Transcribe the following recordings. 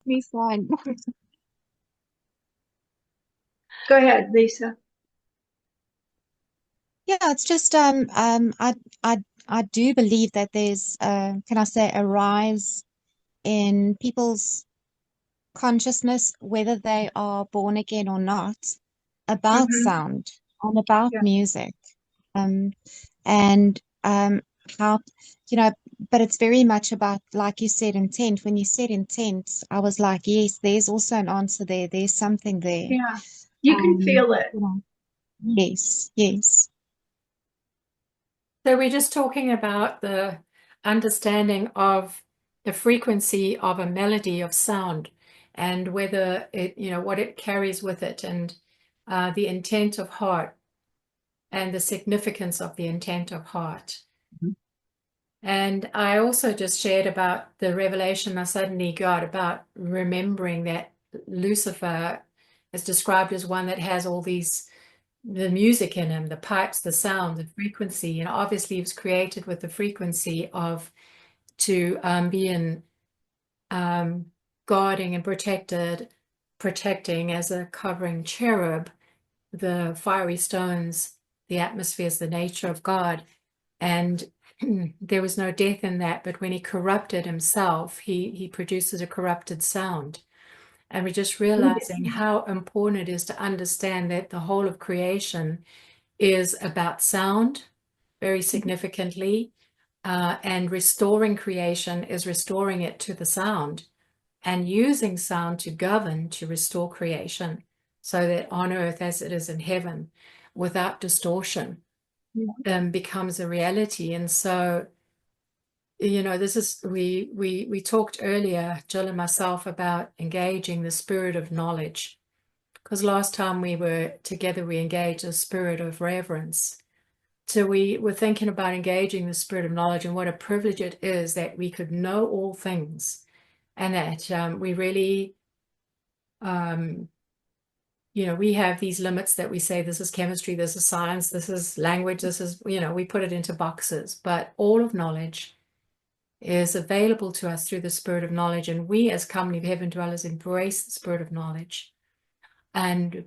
me fine. Go ahead, Lisa. Yeah, it's just I I do believe that there's can I say a rise in people's consciousness, whether they are born again or not, about Hmm. sound and about Yeah. music. Um and how but it's very much about, like you said, intent. When you said intent, I was like, yes, there's also an answer there. There's something there. Yeah. You can feel it. You know, yes, yes. So we're just talking about the understanding of the frequency of a melody of sound and whether it, what it carries with it and the intent of heart and the significance of the intent of heart. Mhm. And I also just shared about the revelation I suddenly got about remembering that Lucifer is described as one that has all these the music in him, the pipes, the sound, the frequency. And obviously, he was created with the frequency of to be in guarding and protecting as a covering cherub, the fiery stones, the atmospheres, the nature of God. And there was no death in that, but when he corrupted himself, he produces a corrupted sound. And we're just realizing how important it is to understand that the whole of creation is about sound very significantly, and restoring creation is restoring it to the sound and using sound to govern, to restore creation so that on earth as it is in heaven, without distortion, becomes a reality. And so, this is we talked earlier, Jill and myself, about engaging the spirit of knowledge. Because last time we were together, we engaged a spirit of reverence. So we were thinking about engaging the spirit of knowledge and what a privilege it is that we could know all things and that we really, um, we have these limits that we say this is chemistry, this is science, this is language, this is, we put it into boxes, but all of knowledge is available to us through the spirit of knowledge. And we as Company of Heaven Dwellers embrace the spirit of knowledge. And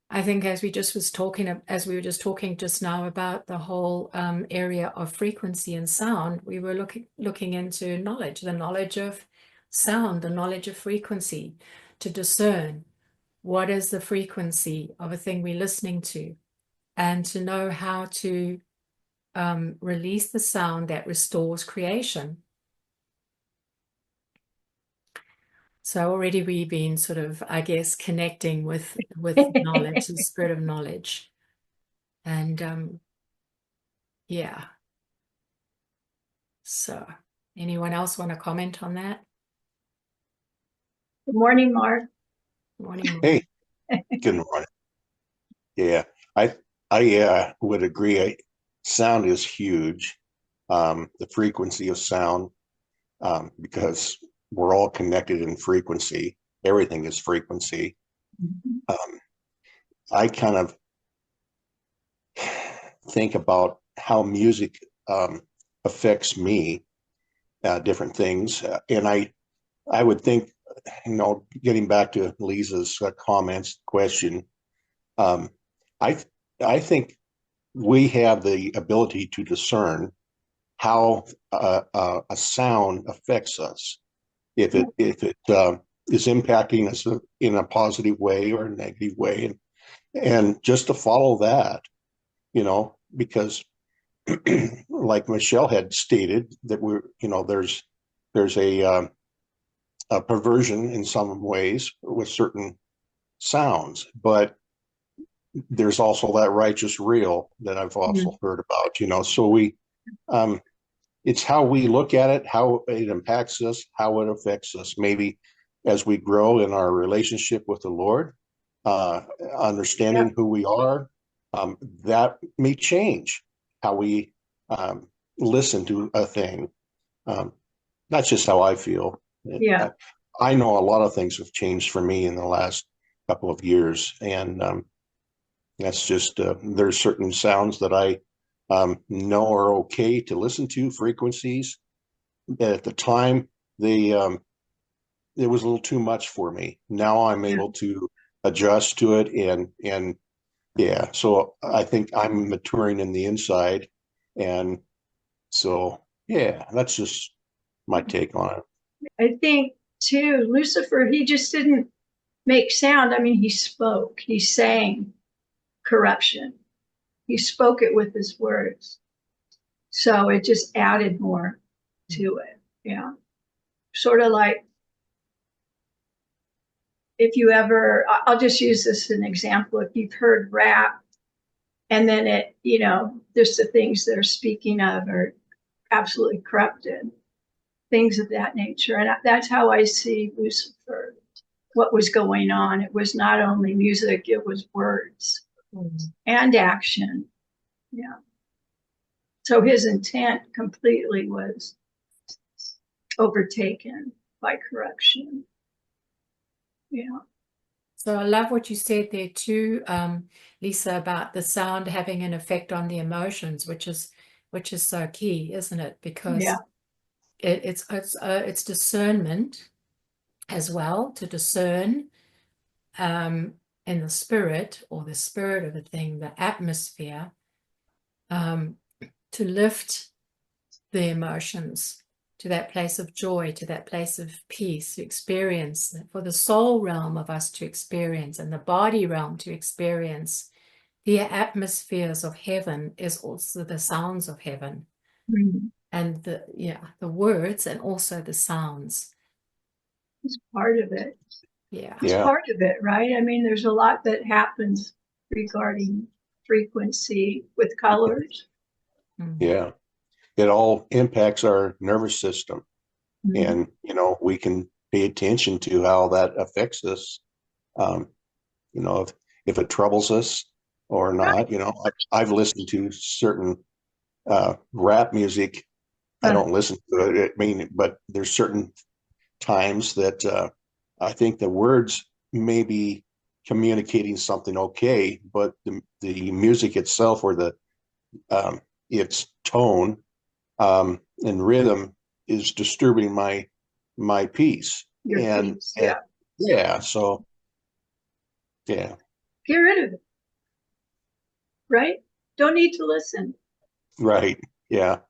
I think as we were just talking just now about the whole area of frequency and sound, we were looking into knowledge, the knowledge of sound, the knowledge of frequency, to discern what is the frequency of a thing we're listening to, and to know how to release the sound that restores creation. So already we've been sort of, I guess, connecting with knowledge, the spirit of knowledge. And yeah. So anyone else want to comment on that? Good morning, Mark. Morning, Mark. Hey, good morning. Yeah, I would agree. Sound is huge. The frequency of sound, because we're all connected in frequency. Everything is frequency. Um, I kind of think about how music affects me, different things, and I would think, getting back to Lisa's comments, question. Um, I I think we have the ability to discern how a sound affects us. If it is impacting us in a positive way or a negative way, and just to follow that, because like Michelle had stated that there's a perversion in some ways with certain sounds, but there's also that righteous real that I've also heard about, so um, it's how we look at it, how it impacts us, how it affects us. Maybe as we grow in our relationship with the Lord, uh, Yeah. understanding who we are, that may change how we listen to a thing. Um, that's just how I feel. Yeah. I know a lot of things have changed for me in the last couple of years, and that's just there's certain sounds that I know are okay to listen to, frequencies. At the time, they it was a little too much for me. Now I'm Yeah. able to adjust to it, and yeah, so I think I'm maturing in the inside, and so yeah, that's just my take on it. I think too, Lucifer, he just didn't make sound. I mean, he spoke, he sang corruption. He spoke it with his words. So it just added more to it. Yeah. Sort of like if you ever, I'll just use this as an example. If you've heard rap and then it, there's the things they're speaking of are absolutely corrupted, things of that nature. And that's how I see Lucifer, what was going on. It was not only music, it was words and action. Yeah. So his intent completely was overtaken by corruption. Yeah. So I love what you said there too, Lisa, about the sound having an effect on the emotions, which is so key, isn't it? Because Yeah. it's discernment as well, to discern in the spirit, or the spirit of a thing, the atmosphere, to lift the emotions to that place of joy, to that place of peace, to experience, for the soul realm of us to experience, and the body realm to experience. The atmospheres of heaven is also the sounds of heaven, and the words, and also the sounds. It's part of it. Yeah. It's part of it, right? I mean, there's a lot that happens regarding frequency with colors. Yeah, it all impacts our nervous system, and we can pay attention to how that affects us. If it troubles us or not. I've listened to certain rap music. I don't listen to it. But there's certain times that I think the words may be communicating something okay, but the music itself, or its tone and rhythm, is disturbing my peace. Your And peace, so yeah. Get rid of it. Right? Don't need to listen. Right. Yeah.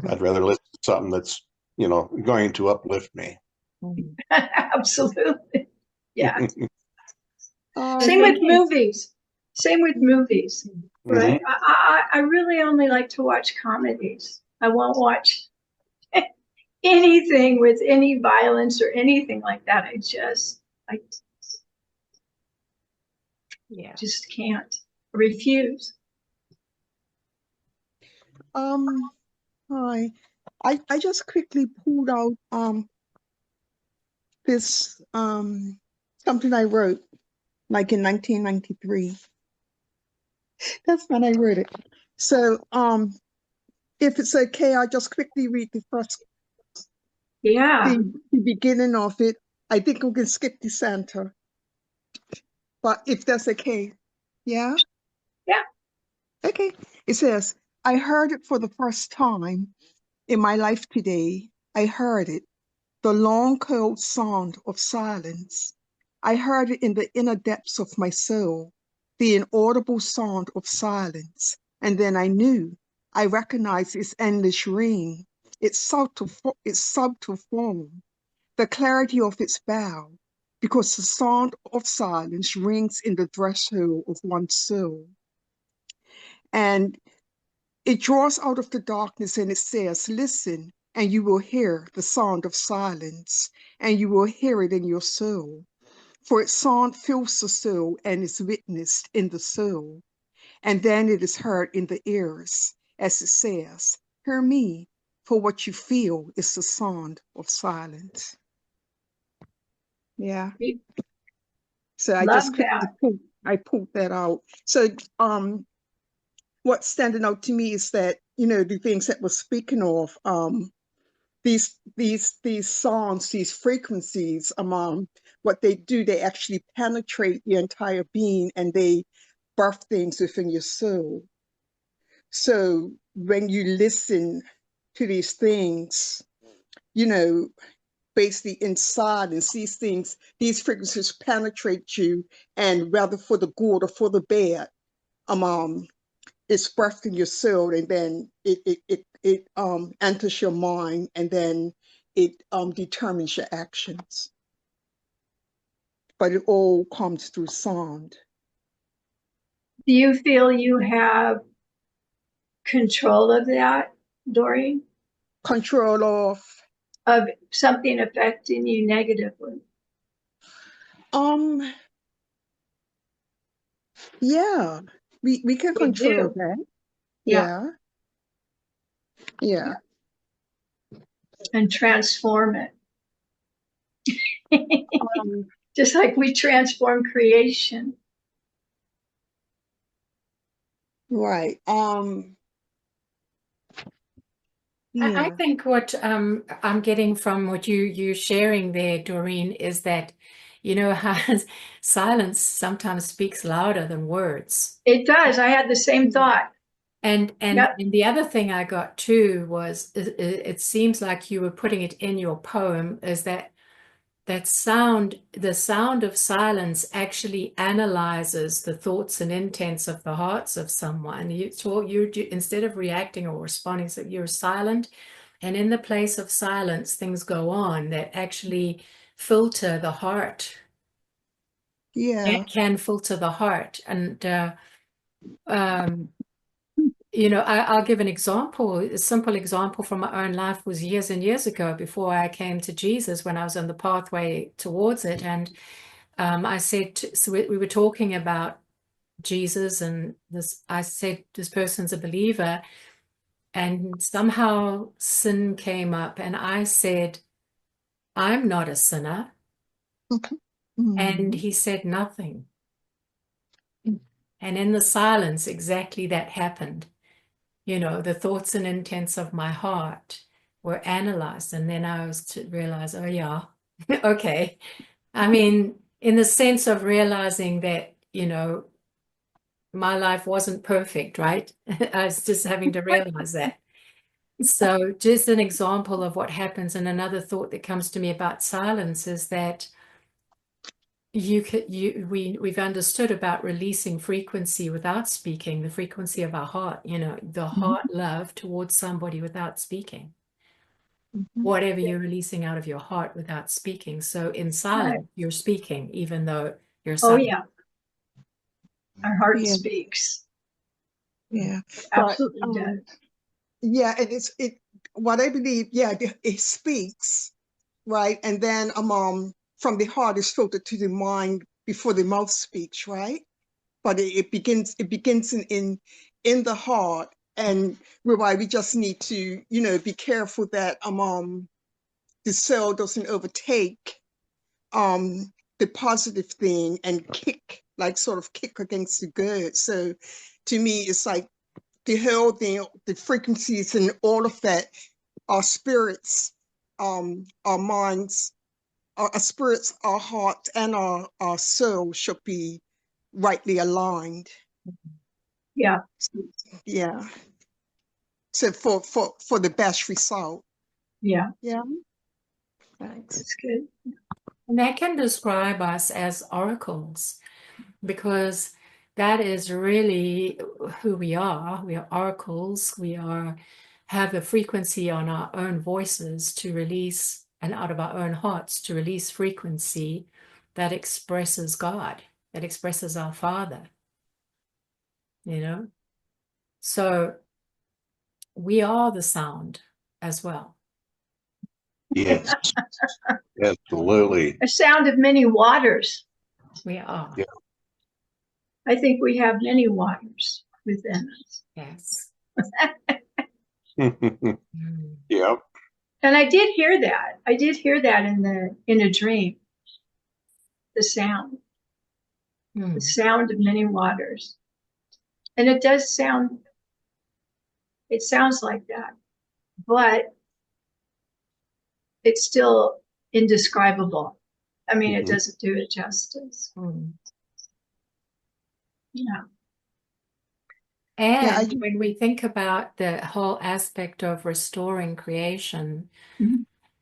I'd rather listen to something that's, going to uplift me. Absolutely. Yeah. Um, Same with movies. Same with movies, right? Mm-hmm. I really only like to watch comedies. I won't watch anything with any violence or anything like that. I just can't. Refuse. Hi. I just quickly pulled out this something I wrote like in 1993. That's when I wrote it. So if it's okay, I'll just quickly read the first the beginning of it. I think we can skip the center. But if that's okay. Yeah? Yeah. Okay. It says, I heard it for the first time in my life today. I heard it, the long, cold sound of silence. I heard it in the inner depths of my soul, the inaudible sound of silence. And then I knew, I recognized its endless ring, its subtle form, the clarity of its bow, because the sound of silence rings in the threshold of one's soul. And it draws out of the darkness and it says, listen, and you will hear the sound of silence, and you will hear it in your soul. For its sound fills the soul and is witnessed in the soul. And then it is heard in the ears, as it says, hear me, for what you feel is the sound of silence. Yeah. So I just pulled that out. So what's standing out to me is that, the things that we're speaking of, these songs, these frequencies, what they do, they actually penetrate your entire being and they birth things within your soul. So when you listen to these things, basically inside, and these frequencies penetrate you, and whether for the good or for the bad, it's birthed in your soul, and then it enters your mind, and then it determines your actions. But it all comes through sound. Do you feel you have control of that, Doreen? Control Of something affecting you negatively? yeah, we can We control do. that. Yeah. Yeah. And transform it. Um, Just like we transform creation. right. I Yeah. think what I'm getting from what you sharing there, Doreen, is that, you know, how silence sometimes speaks louder than words. It does. I had the same thought. And Yep. the other thing I got too was it seems like you were putting it in your poem, is that sound, the sound of silence actually analyzes the thoughts and intents of the hearts of someone. You instead of reacting or responding, so you're silent, and in the place of silence, things go on that actually filter the heart. Yeah. It can filter the heart, and you know, I'll give an example. A simple example from my own life was years and years ago, before I came to Jesus, when I was on the pathway towards it. And I said, so we were talking about Jesus, and this, I said, this person's a believer, and somehow sin came up, and I said, I'm not a sinner. And he said nothing. And in the silence, exactly that happened. You know, the thoughts and intents of my heart were analyzed. And then I was to realize, oh, yeah, okay. I mean, in the sense of realizing that, you know, my life wasn't perfect, right? I was just having to realize that. So just an example of what happens. And another thought that comes to me about silence is that we've understood about releasing frequency without speaking, the frequency of our heart, you know, the heart love towards somebody without speaking. Whatever you're releasing out of your heart without speaking. So in silence, you're speaking, even though you're Oh, silent. yeah. Our heart Yeah. speaks. Yeah. Absolutely But, does. yeah, and what I believe, yeah, it speaks, right? And then from the heart is filtered to the mind before the mouth speaks, right? But it begins in the heart, and whereby we just need to, you know, be careful that the cell doesn't overtake the positive thing and sort of kick against the good. So to me, it's like the whole thing, the frequencies and all of that, our spirits, our minds, our spirits, our heart, and our soul should be rightly aligned. Yeah. Yeah. So for the best result. Yeah. Yeah. Thanks. That's good. And that can describe us as oracles, because that is really who we are. We are oracles. We have a frequency on our own voices to release, and out of our own hearts to release frequency that expresses God, that expresses our Father, you know? So we are the sound as well. Yes, absolutely. A sound of many waters. We are. Yeah. I think we have many waters within us. Yes. Yeah. And I did hear that. I did hear that in a dream. The sound of many waters. And it sounds like that, but it's still indescribable. I mean, it doesn't do it justice. Yeah. And when we think about the whole aspect of restoring creation,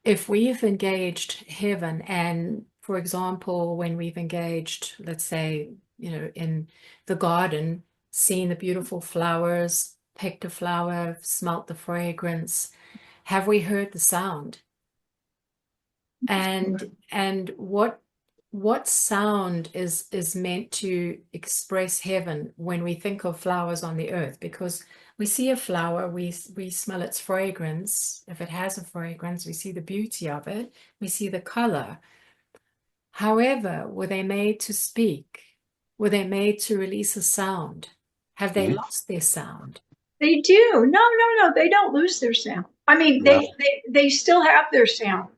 if we've engaged heaven, and for example, when we've engaged, let's say, in the garden, seen the beautiful flowers, picked a flower, smelt the fragrance, have we heard the sound? And what sound is meant to express heaven when we think of flowers on the earth? Because we see a flower, we smell its fragrance. If it has a fragrance, we see the beauty of it, we see the color. However, were they made to speak? Were they made to release a sound? Have they lost their sound? They do. No. They don't lose their sound. I mean, No. they still have their sound.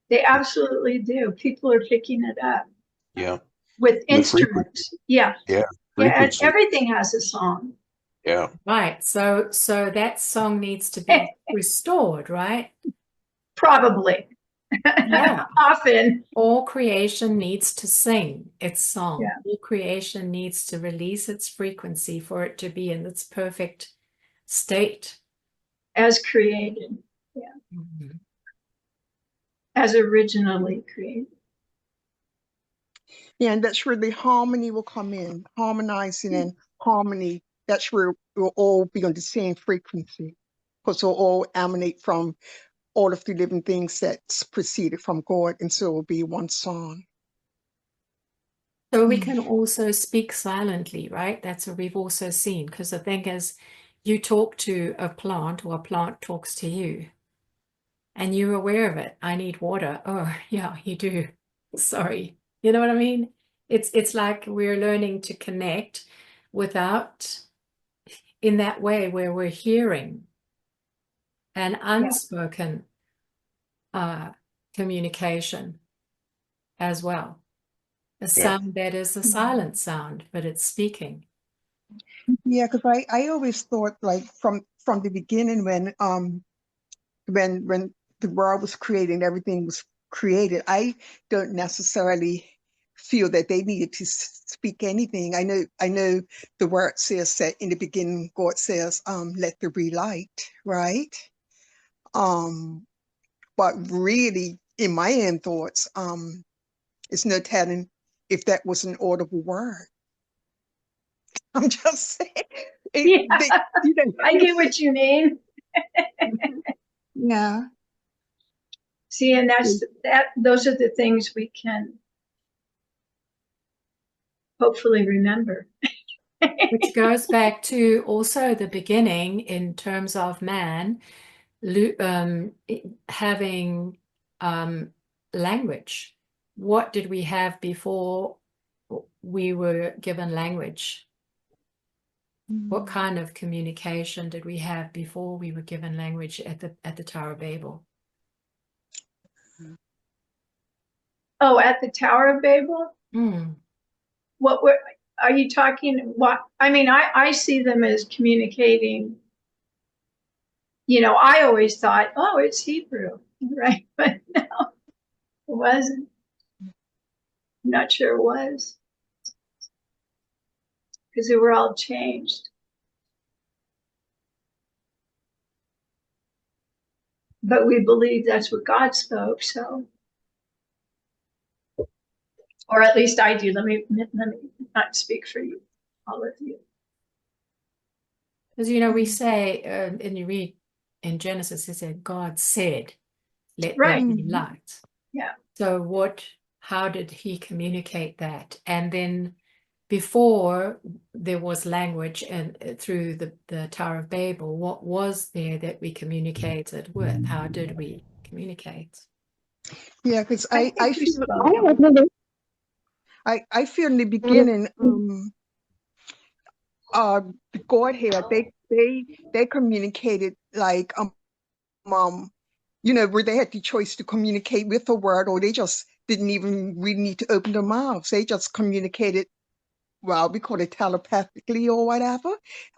They absolutely do. People are picking it up Yeah. with The instruments. Yeah. Yeah. Yeah. And Frequency. everything has a song. Yeah. Right. So that song needs to be restored, right? Probably. Yeah. Often. All creation needs to sing its song. Yeah. All creation needs to release its frequency for it to be in its perfect state. As created. Yeah. Mhm. As originally created. Yeah, and that's where the harmony will come in, harmonizing and harmony. That's where we'll all be on the same frequency, because we'll all emanate from all of the living things that's proceeded from God, and so it will be one song. So we can also speak silently, right? That's what we've also seen. Because the thing is, you talk to a plant or a plant talks to you, and you're aware of it. I need water. Oh, yeah, you do. Sorry. You know what I mean? It's like we're learning to connect without, in that way where we're hearing an unspoken communication as well. A sound that is a silent sound, but it's speaking. Yeah, because I always thought, like, from the beginning, when the world was created and everything was created, I don't necessarily feel that they needed to speak anything. I know the word says that in the beginning God says, let there be light, right? But really, in my end thoughts, it's no telling if that was an audible word. I'm just saying. Yeah. I get what you mean. Yeah. See, and those are the things we can hopefully remember. Which goes back to also the beginning in terms of man having language. What did we have before we were given language? What kind of communication did we have before we were given language at the Tower of Babel? Oh, at the Tower of Babel? Mm. Are you talking? I mean, I see them as communicating. I always thought, oh, it's Hebrew, right? But no, it wasn't. I'm not sure it was, because they were all changed. But we believe that's what God spoke, so. Or at least I do. Let me not speak for you, all of you. Because, we say, and you read in Genesis, it said, God said, let there be light. Yeah. So how did he communicate that? And then before there was language and through the Tower of Babel, what was there that we communicated with? How did we communicate? Yeah, because I feel in the beginning, the Godhead, they communicated like where they had the choice to communicate with the word, or they just didn't even really need to open their mouths. They just communicated, well, we call it telepathically or whatever.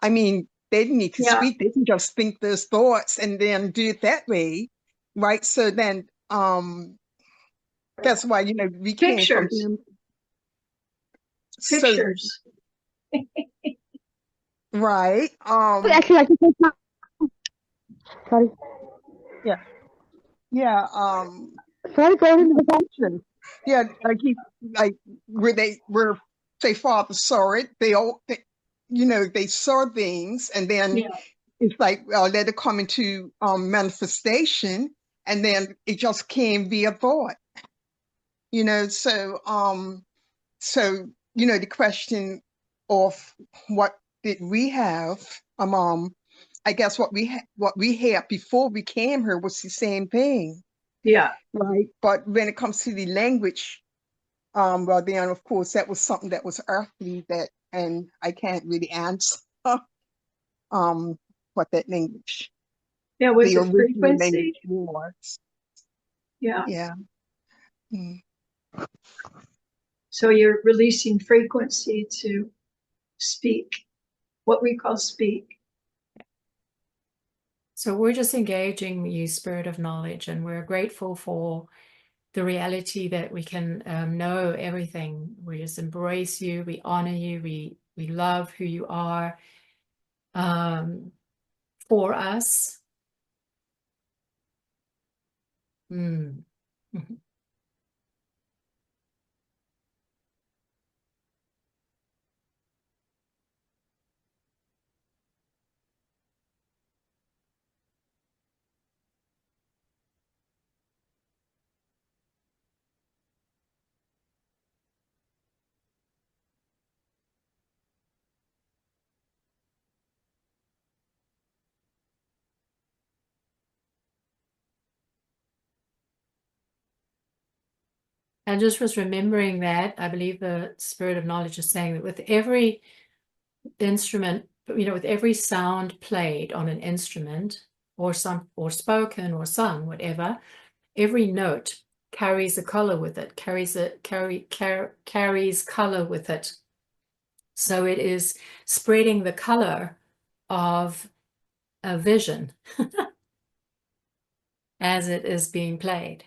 I mean, they didn't need to speak. They can just think those thoughts and then do it that way, right? So then that's why, we came from them. Pictures. So, right. Actually, I can say something. Sorry. Yeah. Yeah, before we go into the function, yeah, like where say Father saw it, they saw things, and then Yeah. it's like let it come into manifestation, and then it just came via thought. So the question of what did we have? I guess what we had before we came here was the same thing. Yeah. Right. But when it comes to the language, well, then of course that was something that was earthly, and I can't really answer what that language, Yeah. Was the it original frequency? language was. Yeah. Yeah. Mm. So you're releasing frequency to speak, what we call speak. So we're just engaging you, Spirit of Knowledge, and we're grateful for the reality that we can know everything. We just embrace you, we honor you, we love who you are for us. Mm. I just was remembering that I believe the Spirit of Knowledge is saying that with every instrument, with every sound played on an instrument or spoken or sung, whatever, every note carries a color with it, carries color with it. So it is spreading the color of a vision as it is being played.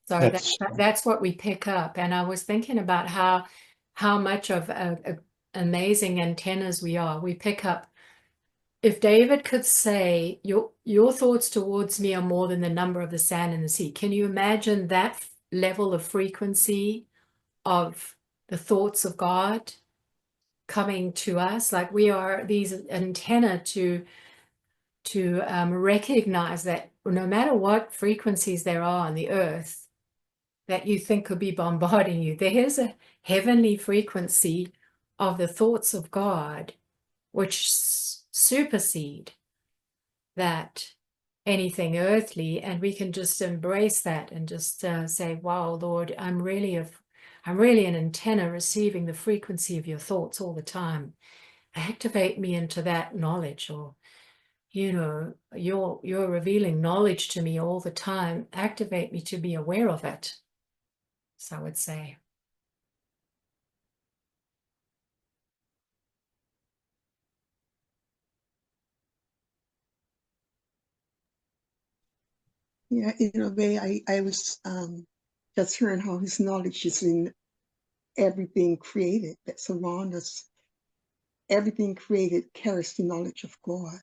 So that's what we pick up. And I was thinking about how much of amazing antennas we are. We pick up. If David could say, your thoughts towards me are more than the number of the sand in the sea, can you imagine that level of frequency of the thoughts of God coming to us? Like we are these antenna to recognize that no matter what frequencies there are on the earth that you think could be bombarding you, there is a heavenly frequency of the thoughts of God which supersede that anything earthly, and we can just embrace that and just say, wow, Lord, I'm really an antenna receiving the frequency of your thoughts all the time. Activate me into that knowledge, or you're revealing knowledge to me all the time. Activate me to be aware of it. So I would say. Yeah, in a way, I was just hearing how his knowledge is in everything created that's around us. Everything created carries the knowledge of God.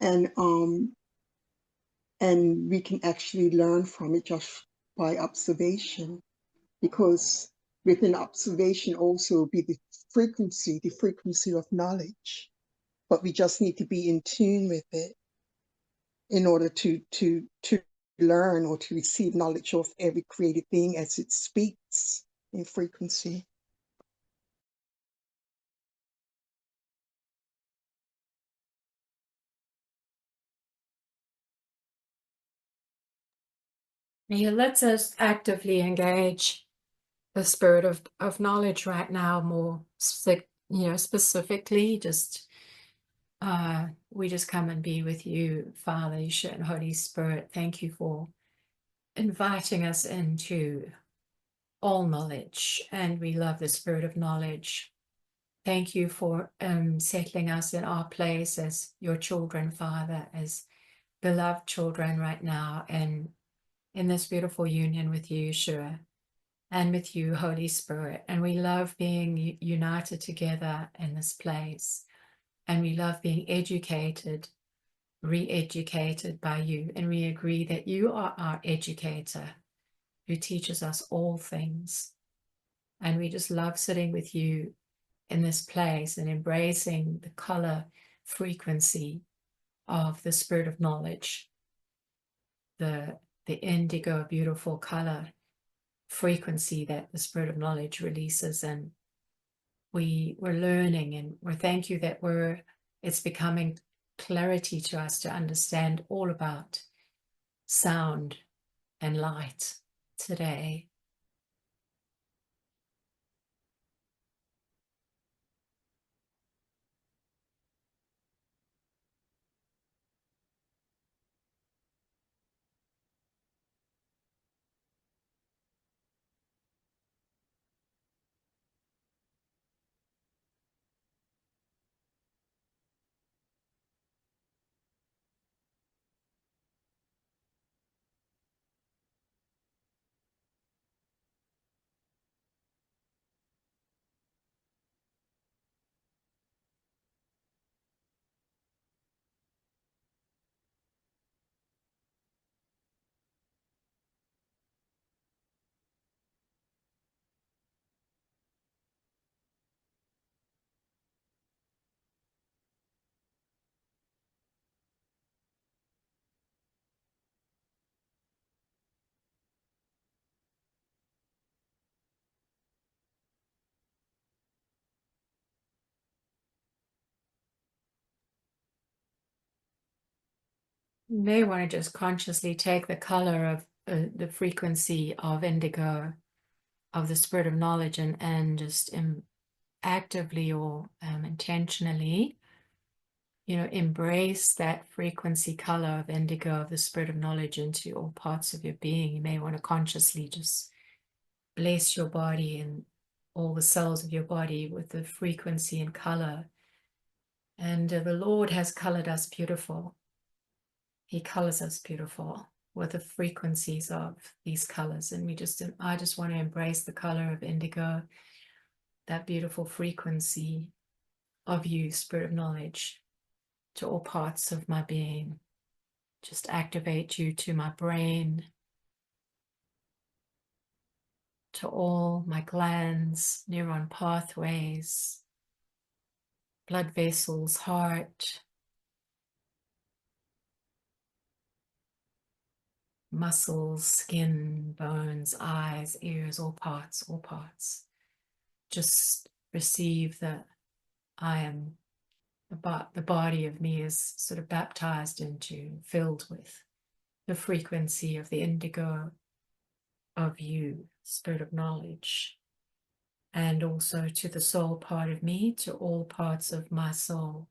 Mm-hmm. And we can actually learn from it just by observation, because within observation also be the frequency of knowledge. But we just need to be in tune with it in order to learn or to receive knowledge of every created being as it speaks in frequency. Yeah, let's us actively engage the spirit of knowledge right now more, specifically. Just we just come and be with you, Father, Yeshua, and Holy Spirit. Thank you for inviting us into all knowledge, and we love the spirit of knowledge. Thank you for settling us in our place as your children, Father, as beloved children right now, and in this beautiful union with you, Yeshua. and with you, Holy Spirit. And we love being united together in this place. And we love being educated, re-educated by you. And we agree that you are our educator who teaches us all things. And we just love sitting with you in this place and embracing the color frequency of the spirit of knowledge, the indigo beautiful color frequency that the spirit of knowledge releases. And we're learning, and we thank you that it's becoming clarity to us to understand all about sound and light today. You may want to just consciously take the color of the frequency of indigo, of the spirit of knowledge, and just actively or intentionally, embrace that frequency color of indigo, of the spirit of knowledge, into all parts of your being. You may want to consciously just bless your body and all the cells of your body with the frequency and color. And the Lord has colored us beautiful. He colors us beautiful with the frequencies of these colors. And I just want to embrace the color of indigo, that beautiful frequency of you, spirit of knowledge, to all parts of my being. Just activate you to my brain, to all my glands, neuron pathways, blood vessels, heart, muscles, skin, bones, eyes, ears, all parts, all parts. Just receive that I am, the body of me is sort of baptized into, filled with the frequency of the indigo of you, spirit of knowledge. And also to the soul part of me, to all parts of my soul.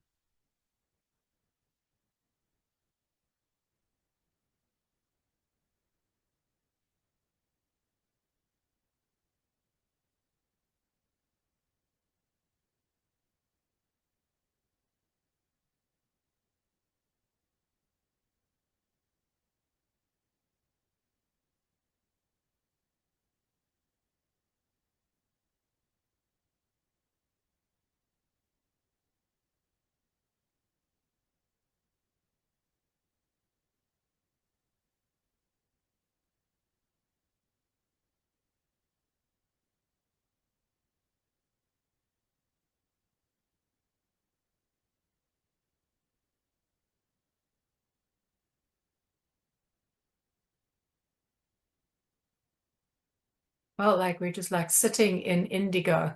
Well, like we're just like sitting in indigo.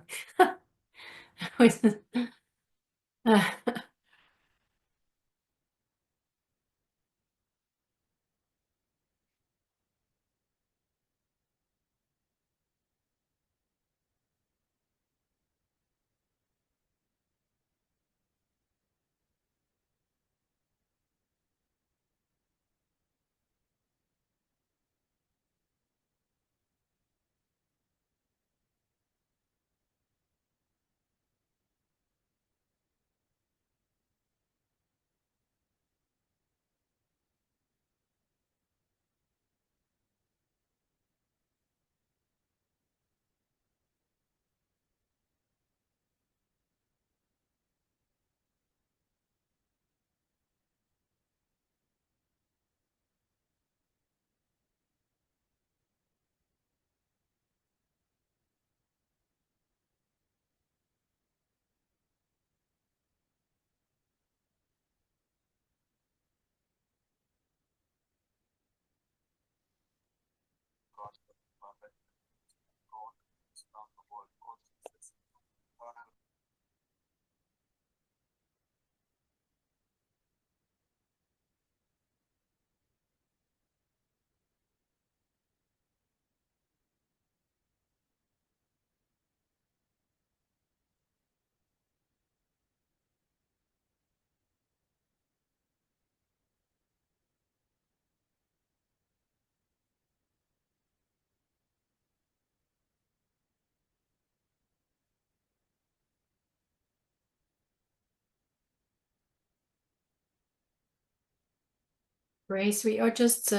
Grace, we are just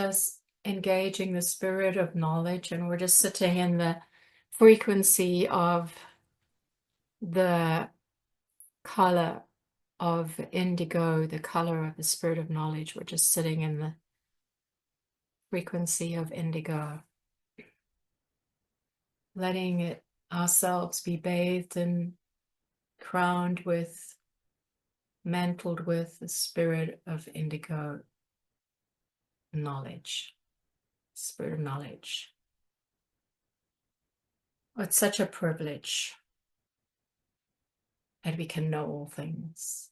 engaging the spirit of knowledge, and we're just sitting in the frequency of the color of indigo, the color of the spirit of knowledge. We're just sitting in the frequency of indigo, letting it ourselves be bathed and crowned with, mantled with the spirit of indigo knowledge, spirit of knowledge. It's such a privilege, and we can know all things.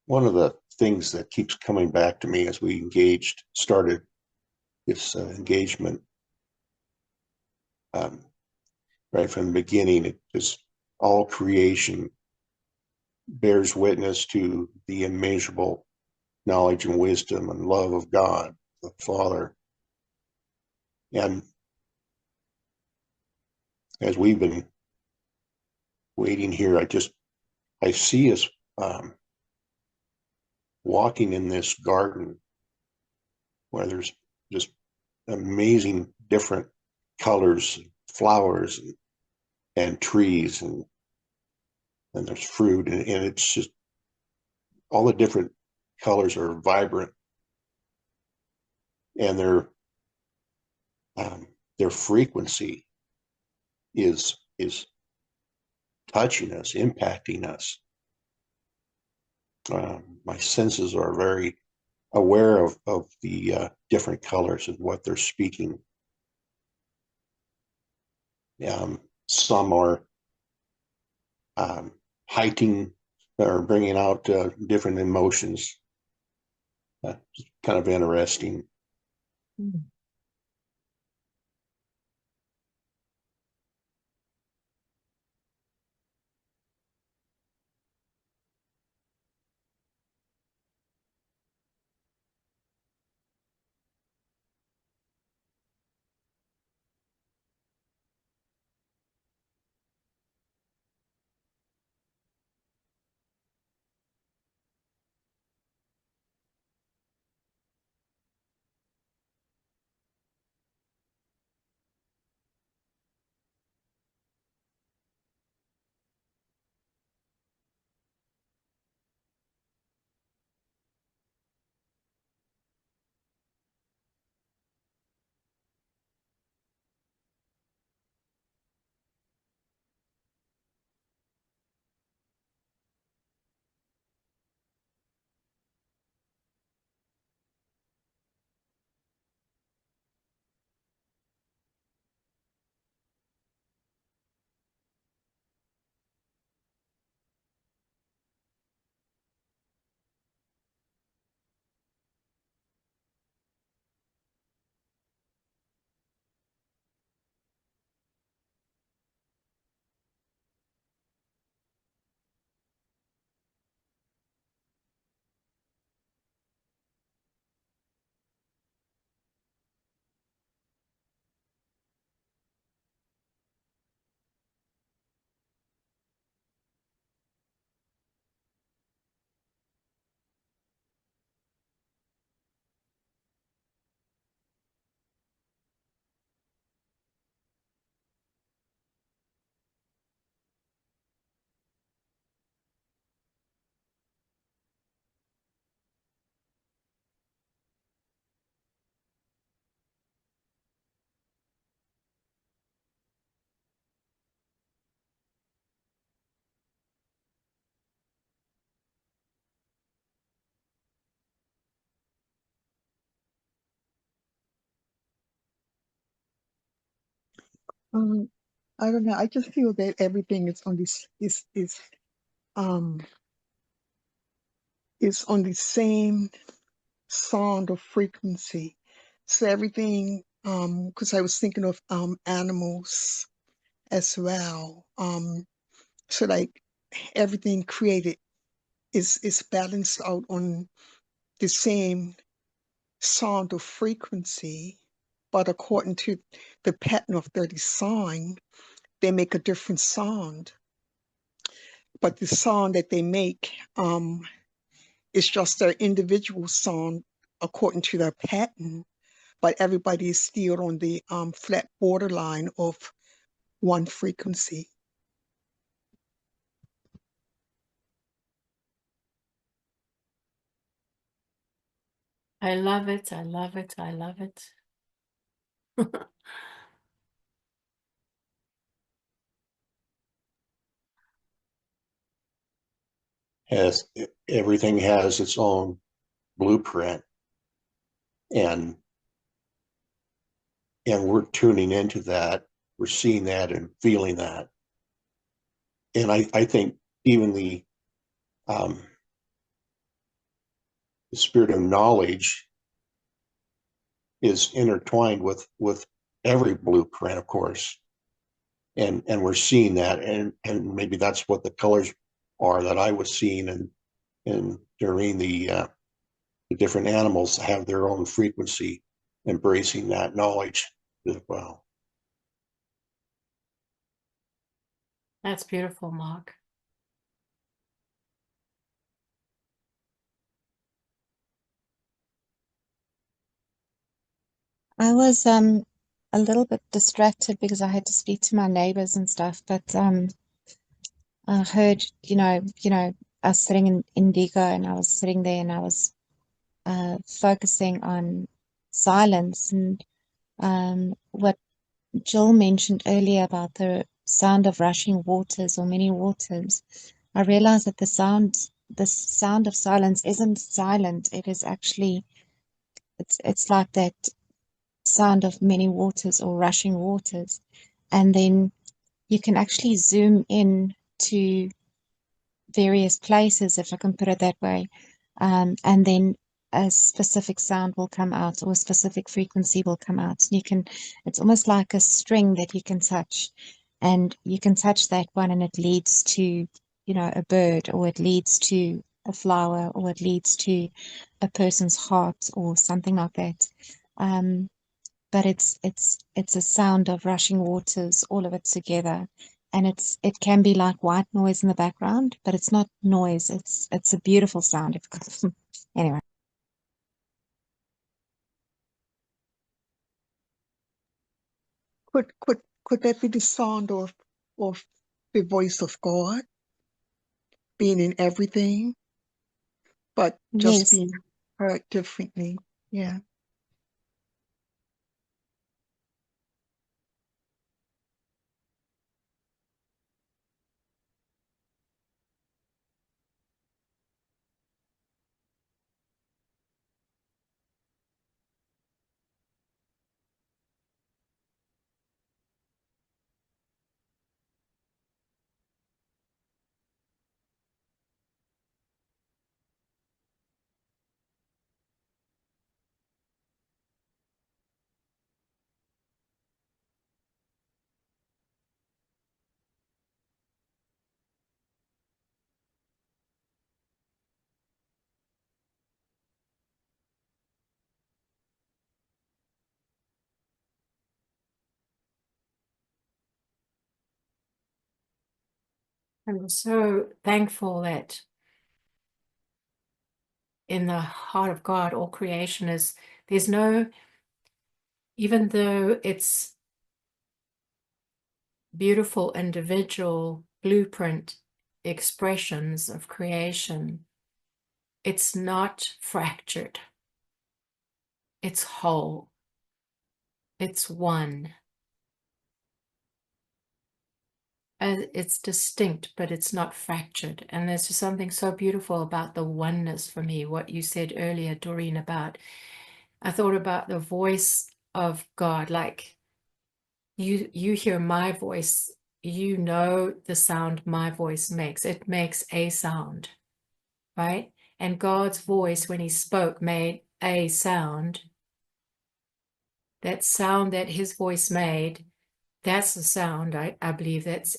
One of the things that keeps coming back to me as we started this engagement, right from the beginning, it is all creation bears witness to the immeasurable knowledge and wisdom and love of God, the Father. And as we've been waiting here, I see us walking in this garden where there's just amazing different colors, flowers, and trees, and there's fruit, and it's just all the different colors are vibrant, and their frequency is touching us, impacting us. My senses are very aware of the different colors and what they're speaking. Some are heightening or bringing out different emotions. Kind of interesting. Mm. Um, I don't know. I just feel that everything um is on the same sound or frequency. So everything, because I was thinking of animals as well. So like everything created is balanced out on the same sound or frequency, but according to the pattern of their design, they make a different sound. But the sound that they make is just their individual sound according to their pattern, but everybody is still on the flat borderline of one frequency. I love it. I love it. I love it. Has everything has its own blueprint, and we're tuning into that. We're seeing that and feeling that. And I think even um, the spirit of knowledge is intertwined with every blueprint, of course. And we're seeing that, and maybe that's what the colors are that I was seeing, and during the different animals have their own frequency, embracing that knowledge as well. That's beautiful, Mark. I was a little bit distracted because I had to speak to my neighbors and stuff, but I heard, us sitting in Indigo, and I was sitting there and I was focusing on silence, and what Jill mentioned earlier about the sound of rushing waters or many waters. I realized that the sound of silence isn't silent. It is actually, it's like that sound of many waters or rushing waters. And then you can actually zoom in to various places, if I can put it that way. And then a specific sound will come out, or a specific frequency will come out. It's almost like a string that you can touch, and you can touch that one and it leads to, a bird, or it leads to a flower, or it leads to a person's heart or something like that. But it's a sound of rushing waters, all of it together. And it can be like white noise in the background, but it's not noise. It's a beautiful sound. Anyway. Could that be the sound of the voice of God being in everything, but just Yes. being heard differently? Yeah. I'm so thankful that in the heart of God, all creation there's no, even though it's beautiful individual blueprint expressions of creation, it's not fractured. It's whole. It's one. It's distinct, but it's not fractured. And there's just something so beautiful about the oneness for me, what you said earlier, Doreen, about, I thought about the voice of God, like you hear my voice, you know the sound my voice makes. It makes a sound, right? And God's voice, when he spoke, made a sound. That sound that his voice made, that's the sound. I believe that's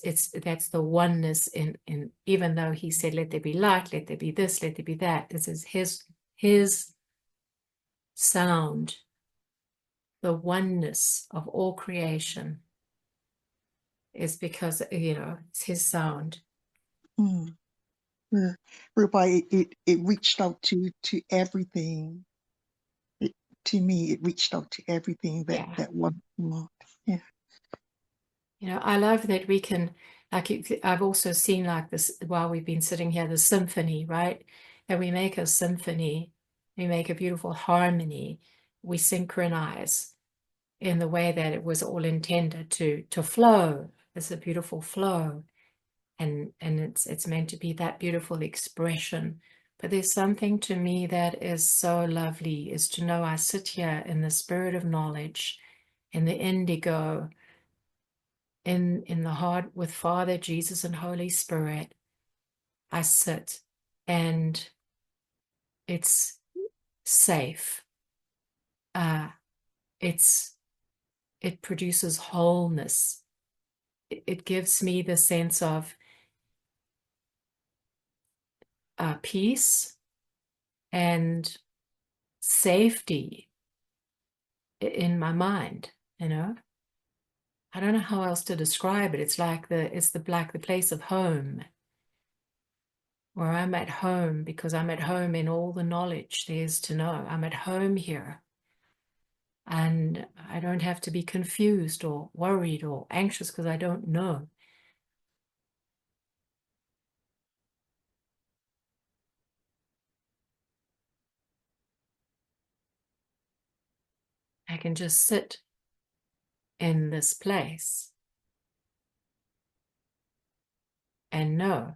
the oneness in even though he said, let there be light, let there be this, let there be that. This is his sound, the oneness of all creation is because, it's his sound. Mm. Whereby it reached out to everything. To me, it reached out to everything Yeah. that one loved. Yeah. I love that we can, I've also seen like this while we've been sitting here, the symphony, right? That we make a symphony, we make a beautiful harmony, we synchronize in the way that it was all intended to flow. It's a beautiful flow, and it's meant to be that beautiful expression. But there's something to me that is so lovely, is to know I sit here in the spirit of knowledge, in the indigo, in the heart with Father, Jesus, and Holy Spirit. I sit, and it's safe. It produces wholeness. It gives me the sense of peace and safety in my mind. I don't know how else to describe it. It's like the place of home, where I'm at home because I'm at home in all the knowledge there is to know. I'm at home here. And I don't have to be confused or worried or anxious because I don't know. I can just sit in this place and know.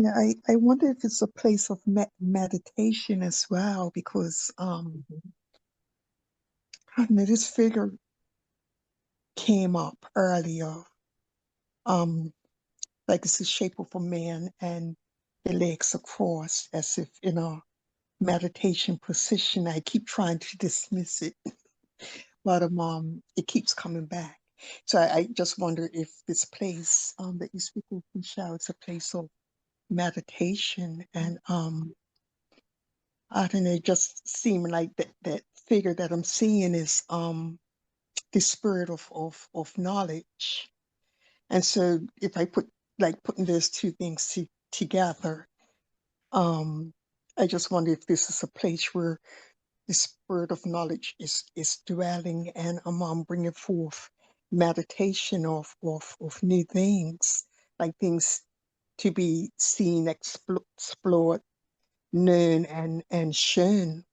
Yeah, I wonder if it's a place of meditation as well, because I know this figure came up earlier. Like it's the shape of a man and the legs are crossed as if in a meditation position. I keep trying to dismiss it, but it keeps coming back. So I just wonder if this place that you speak of, Michelle, it's a place of meditation, and I don't know, it just seem like that figure that I'm seeing is the spirit of knowledge. And so if I putting those two things together, I just wonder if this is a place where the spirit of knowledge is dwelling, and I'm bringing forth meditation of new things, like things to be seen, explored, known, and shown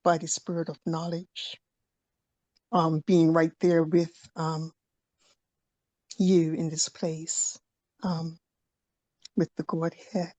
by the spirit of knowledge, being right there with you in this place, with the Godhead.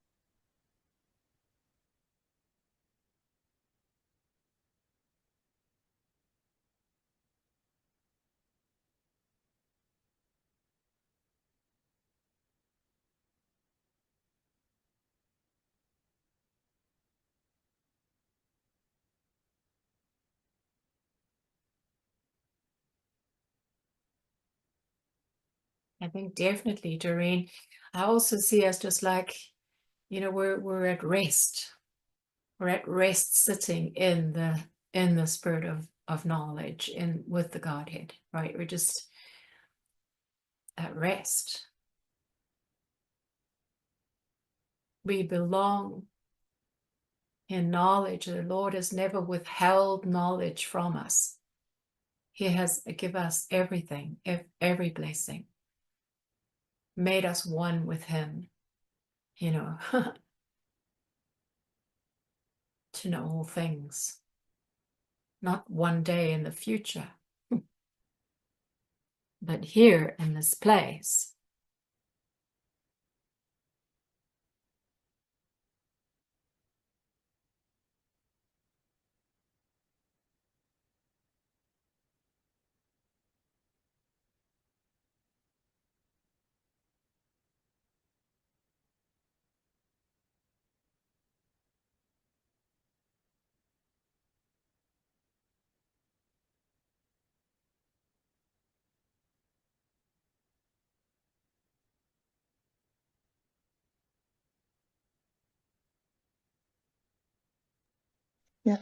I think definitely, Doreen. I also see us just like, we're at rest. We're at rest sitting in the spirit of knowledge with the Godhead, right? We're just at rest. We belong in knowledge. The Lord has never withheld knowledge from us. He has given us everything, every blessing, made us one with Him, to know all things, not one day in the future, but here in this place. Yeah,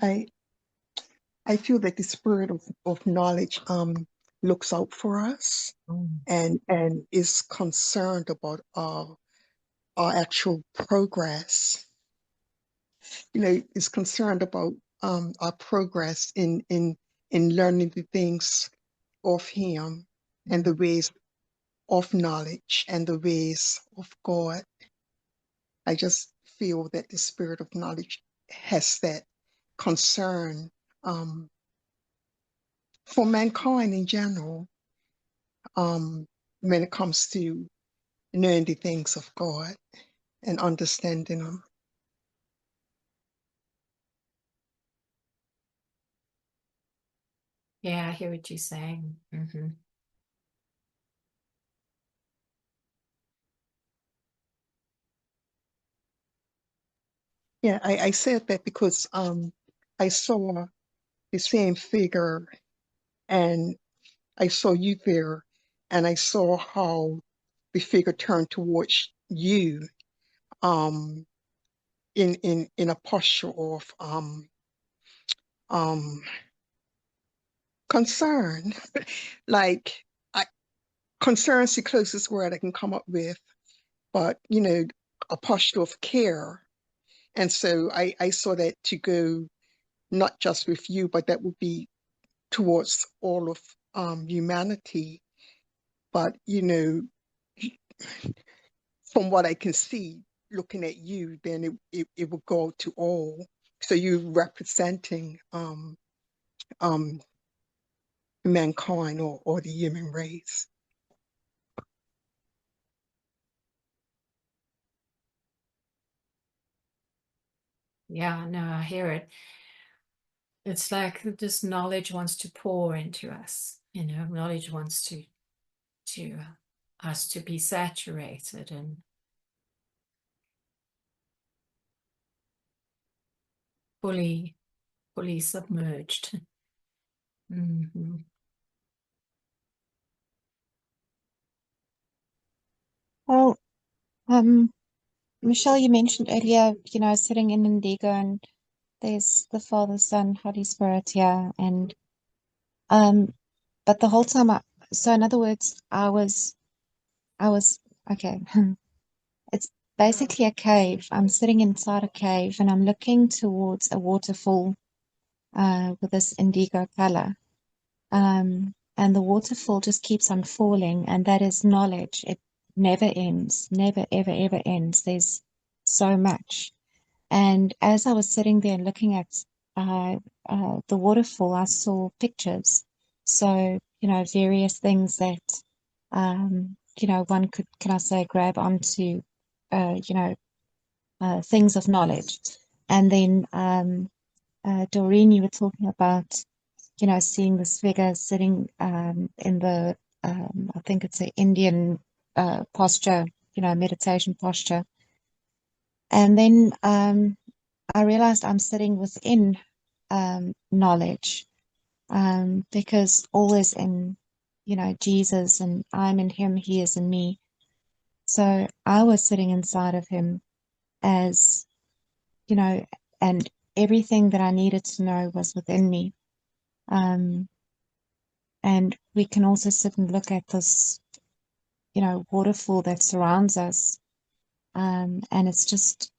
I feel that the spirit of knowledge looks out for us and is concerned about our actual progress. Is concerned about our progress in learning the things of Him and the ways of knowledge and the ways of God. I just feel that the spirit of knowledge has that concern for mankind in general when it comes to knowing the things of God and understanding them. Yeah, I hear what you're saying. Yeah, I said that because I saw the same figure and I saw you there and I saw how the figure turned towards you in a posture of concern. Like concern's the closest word I can come up with, but a posture of care. And so I saw that to go not just with you, but that would be towards all of humanity. But from what I can see, looking at you, then it will go to all. So you're representing mankind or the human race. Yeah, no, I hear it. It's like this knowledge wants to pour into us. Knowledge wants to us to be saturated and fully submerged. Well, Michelle, you mentioned earlier, sitting in Indigo and there's the Father, Son, Holy Spirit, yeah, and but the whole time so in other words, I was okay. It's basically a cave. I'm sitting inside a cave and I'm looking towards a waterfall with this indigo color. And the waterfall just keeps on falling, and that is knowledge. It never ends, never, ever, ever ends. There's so much. And as I was sitting there looking at the waterfall, I saw pictures. So, various things that, one could, can I say, grab onto, things of knowledge. And then, Doreen, you were talking about, seeing this figure sitting in the, I think it's an Indian posture, meditation posture. And then I realized I'm sitting within knowledge because all is in Jesus, and I'm in him, he is in me. So I was sitting inside of him as, and everything that I needed to know was within me. And we can also sit and look at this, waterfall that surrounds us. And it's just,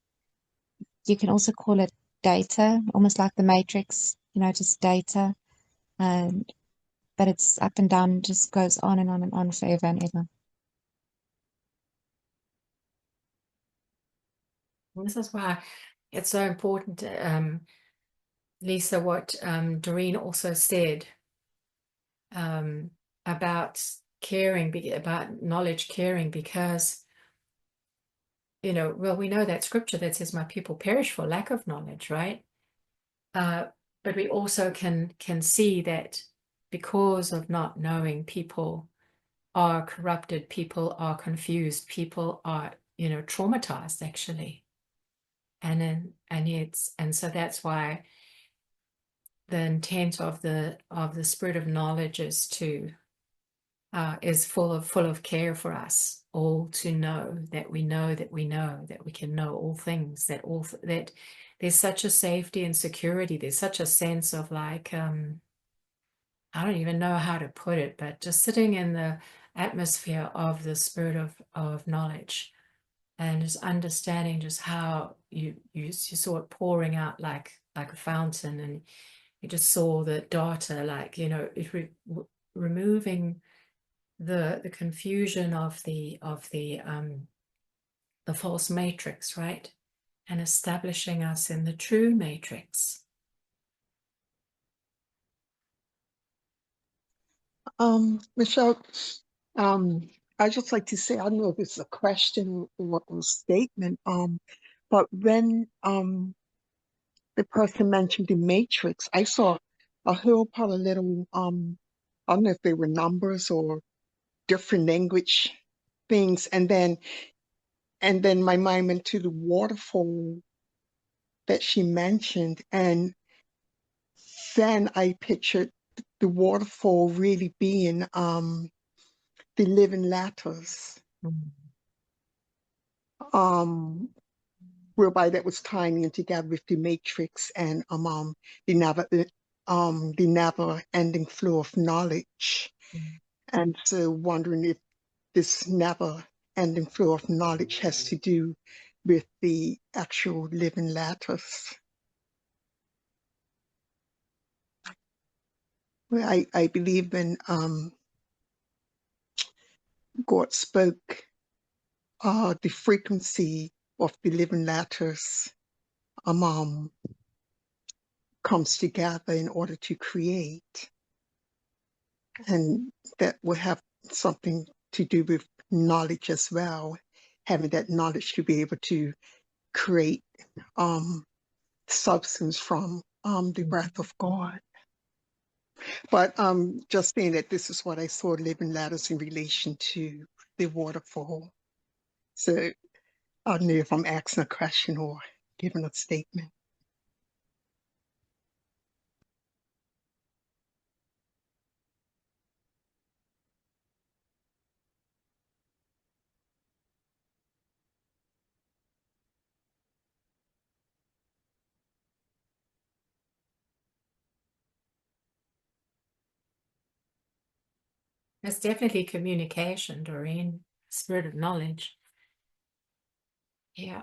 you can also call it data, almost like the Matrix, just data. But it's up and down, just goes on and on forever and ever. This is why it's so important, Lisa, what Doreen also said about caring, about knowledge caring, because, well, we know that scripture that says, my people perish for lack of knowledge, right? But we also can see that because of not knowing, people are corrupted, people are confused, people are, traumatized actually. And so that's why the intent of the spirit of knowledge is is full of care for us all, to know that we know that we know that we can know all things, that there's such a safety and security, there's such a sense of like, I don't even know how to put it, but just sitting in the atmosphere of the spirit of knowledge, and just understanding just how you saw it pouring out like a fountain, and you just saw the data, like, removing the confusion of the false matrix, right? And establishing us in the true matrix. Michelle, I just like to say, I don't know if it's a question or a statement, but when the person mentioned the matrix, I saw a whole part of little, I don't know if they were numbers or different language things, and then my mind went to the waterfall that she mentioned, and then I pictured the waterfall really being the living letters, whereby that was tying in together with the matrix and the never ending flow of knowledge. And so wondering if this never ending flow of knowledge has to do with the actual living letters. Well, I believe when God spoke, the frequency of the living letters comes together in order to create. And that will have something to do with knowledge as well, having that knowledge to be able to create substance from the breath of God. But just saying that this is what I saw living letters in relation to the waterfall. So I don't know if I'm asking a question or giving a statement. It's definitely communication, Doreen, spirit of knowledge. Yeah.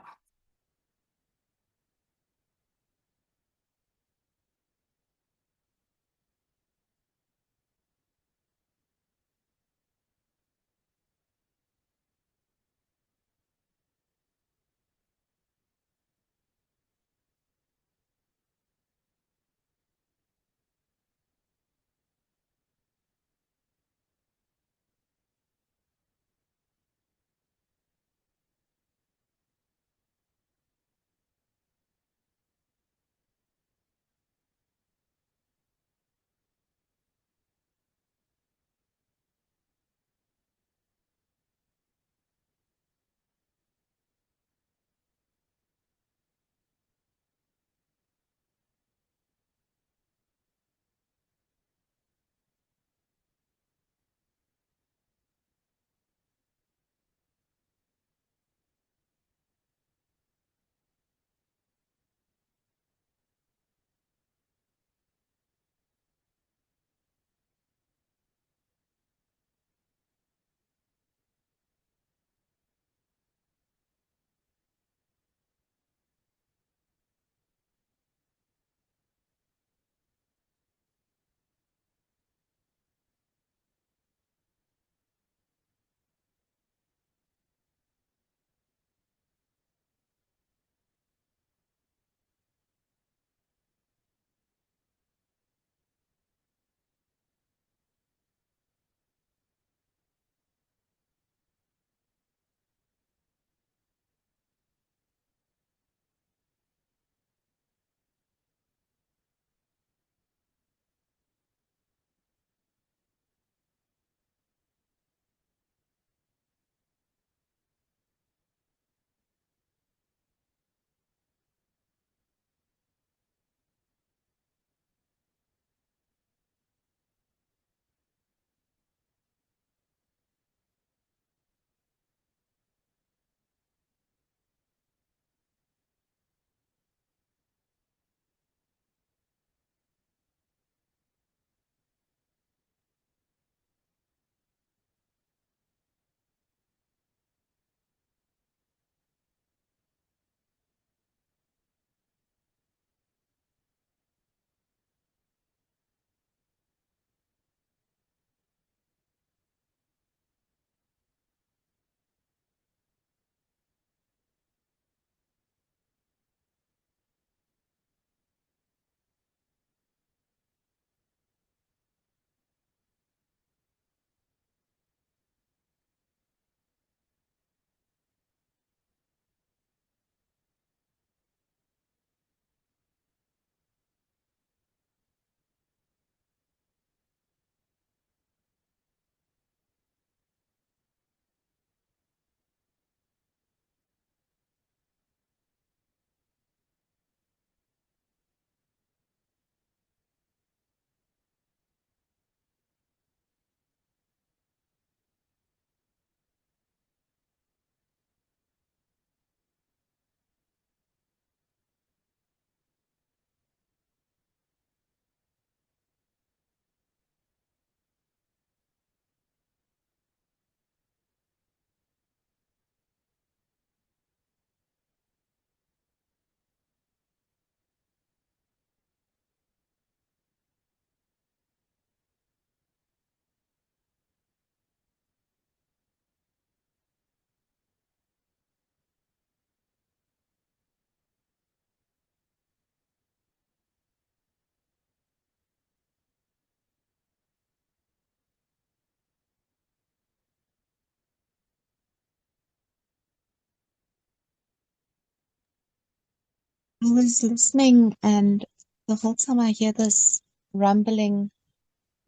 I was listening, and the whole time I hear this rumbling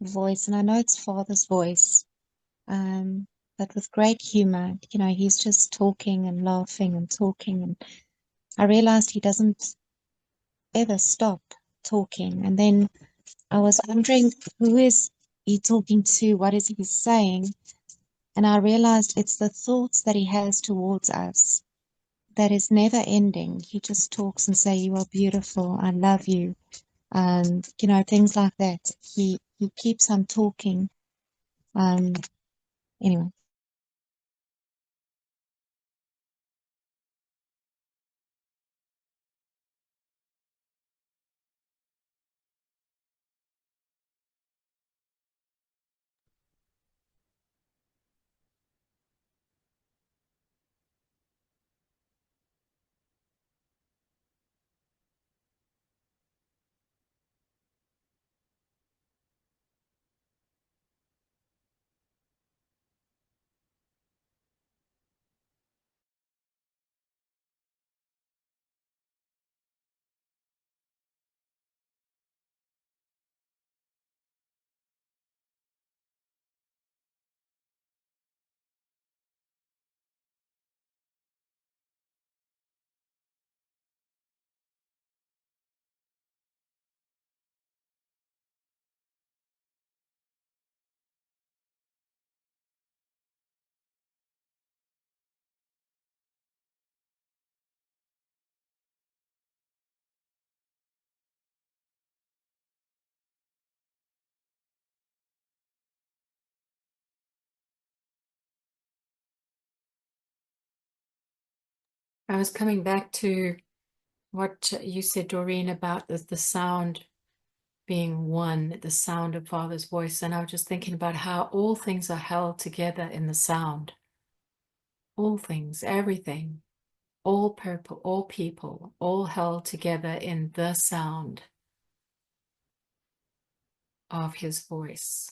voice, and I know it's Father's voice, but with great humor. You know, he's just talking and laughing and talking, and I realized he doesn't ever stop talking. And then I was wondering, who is he talking to? What is he saying? And I realized it's the thoughts that he has towards us that is never ending. He just talks and say, "You are beautiful. I love you." You know, things like that. He keeps on talking. Um, anyway. I was coming back to what you said, Doreen, about the sound being one, the sound of Father's voice. And I was just thinking about how all things are held together in the sound. All things, everything, all people, all held together in the sound of his voice.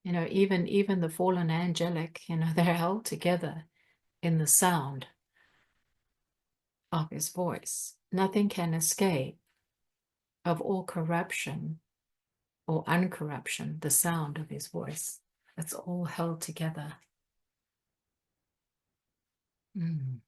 You know, even the fallen angelic, you know, they're held together in the sound of his voice. Nothing can escape of all corruption or uncorruption, the sound of his voice. It's all held together. Mm.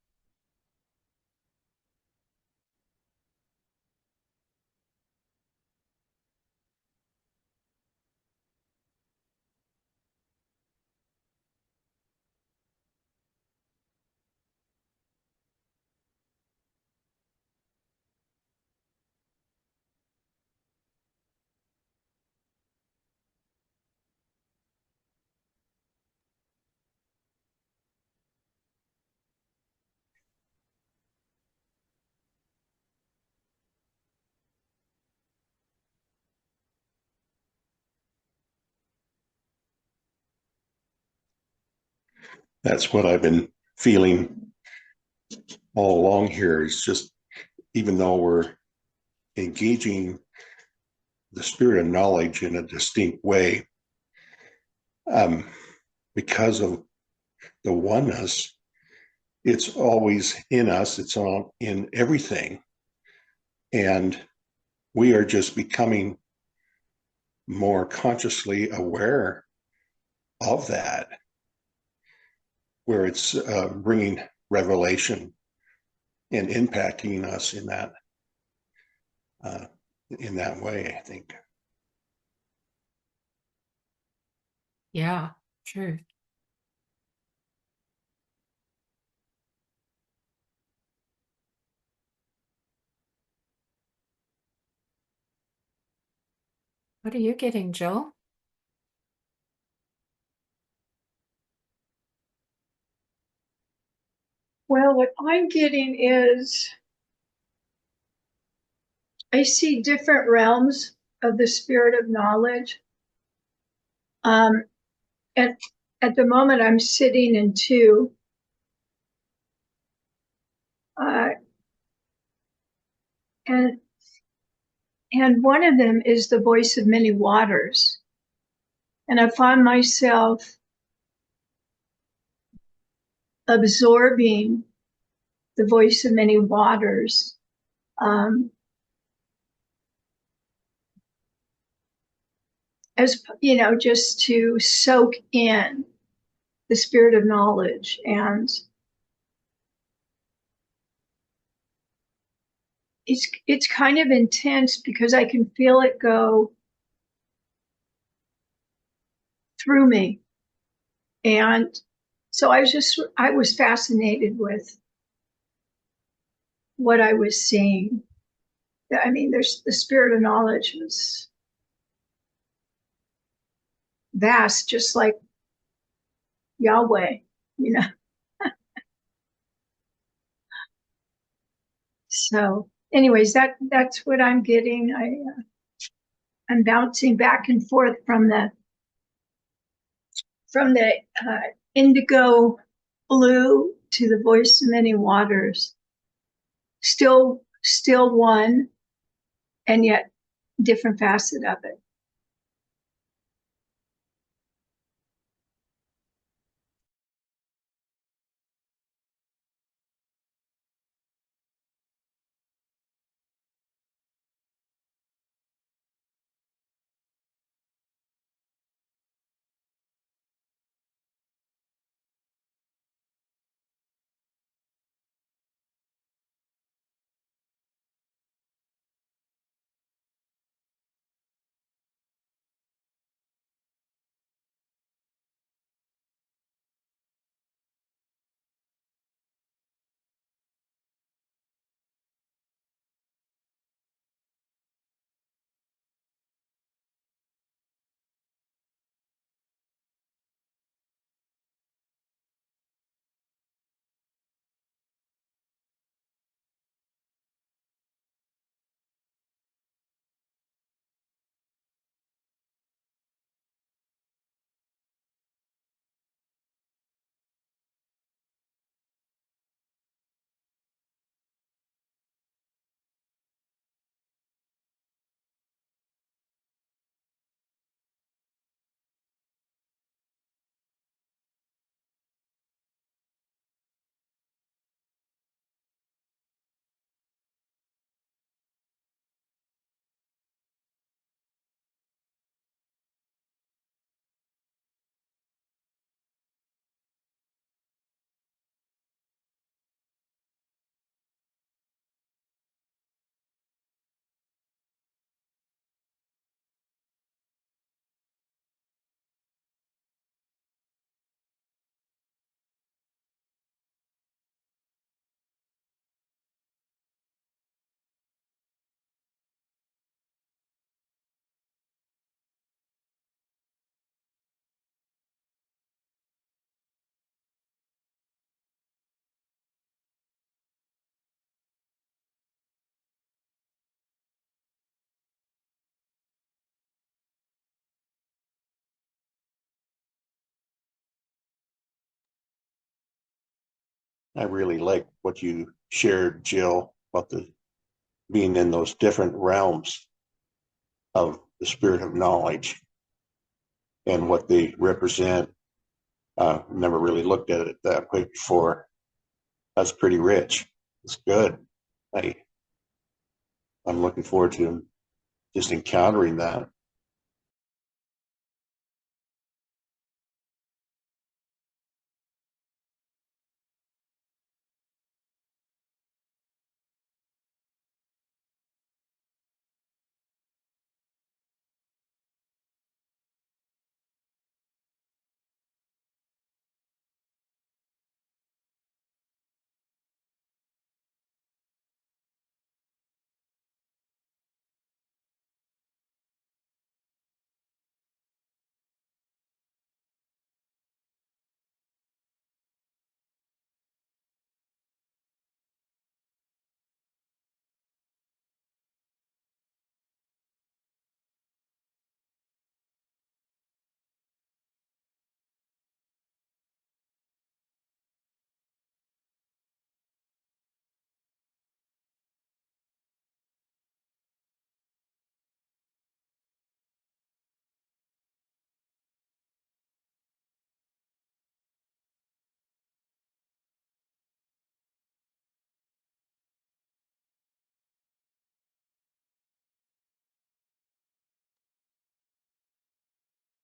That's what I've been feeling all along here. It's just, even though we're engaging the spirit of knowledge in a distinct way, um, because of the oneness, it's always in us, it's all in everything. And we are just becoming more consciously aware of that, where it's bringing revelation and impacting us uh, in that way, I think. Yeah, true. What are you getting, Joel? Well, what I'm getting is I see different realms of the spirit of knowledge. Um, at, at the moment, I'm sitting in two. Uh, and one of them is the voice of many waters. And I find myself absorbing the voice of many waters. As you know, just to soak in the spirit of knowledge. And it's kind of intense because I can feel it go through me. And so I was fascinated with what I was seeing. I mean, there's the spirit of knowledge was vast, just like Yahweh, you know. So, anyways, that's what I'm getting. I'm bouncing back and forth from the indigo blue to the voice of many waters. Still one, and yet different facet of it. I really like what you shared, Jill, about the being in those different realms of the spirit of knowledge and what they represent. Never really looked at it that way before. That's pretty rich. It's good. I'm looking forward to just encountering that.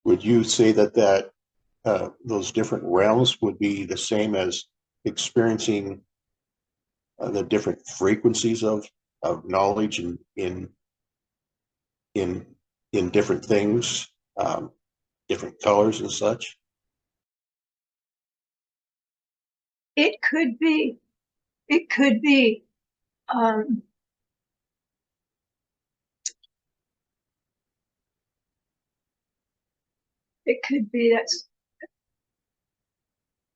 would you say that those different realms would be the same as experiencing the different frequencies of knowledge in different things, different colors and such? It could be. It could be. It could be.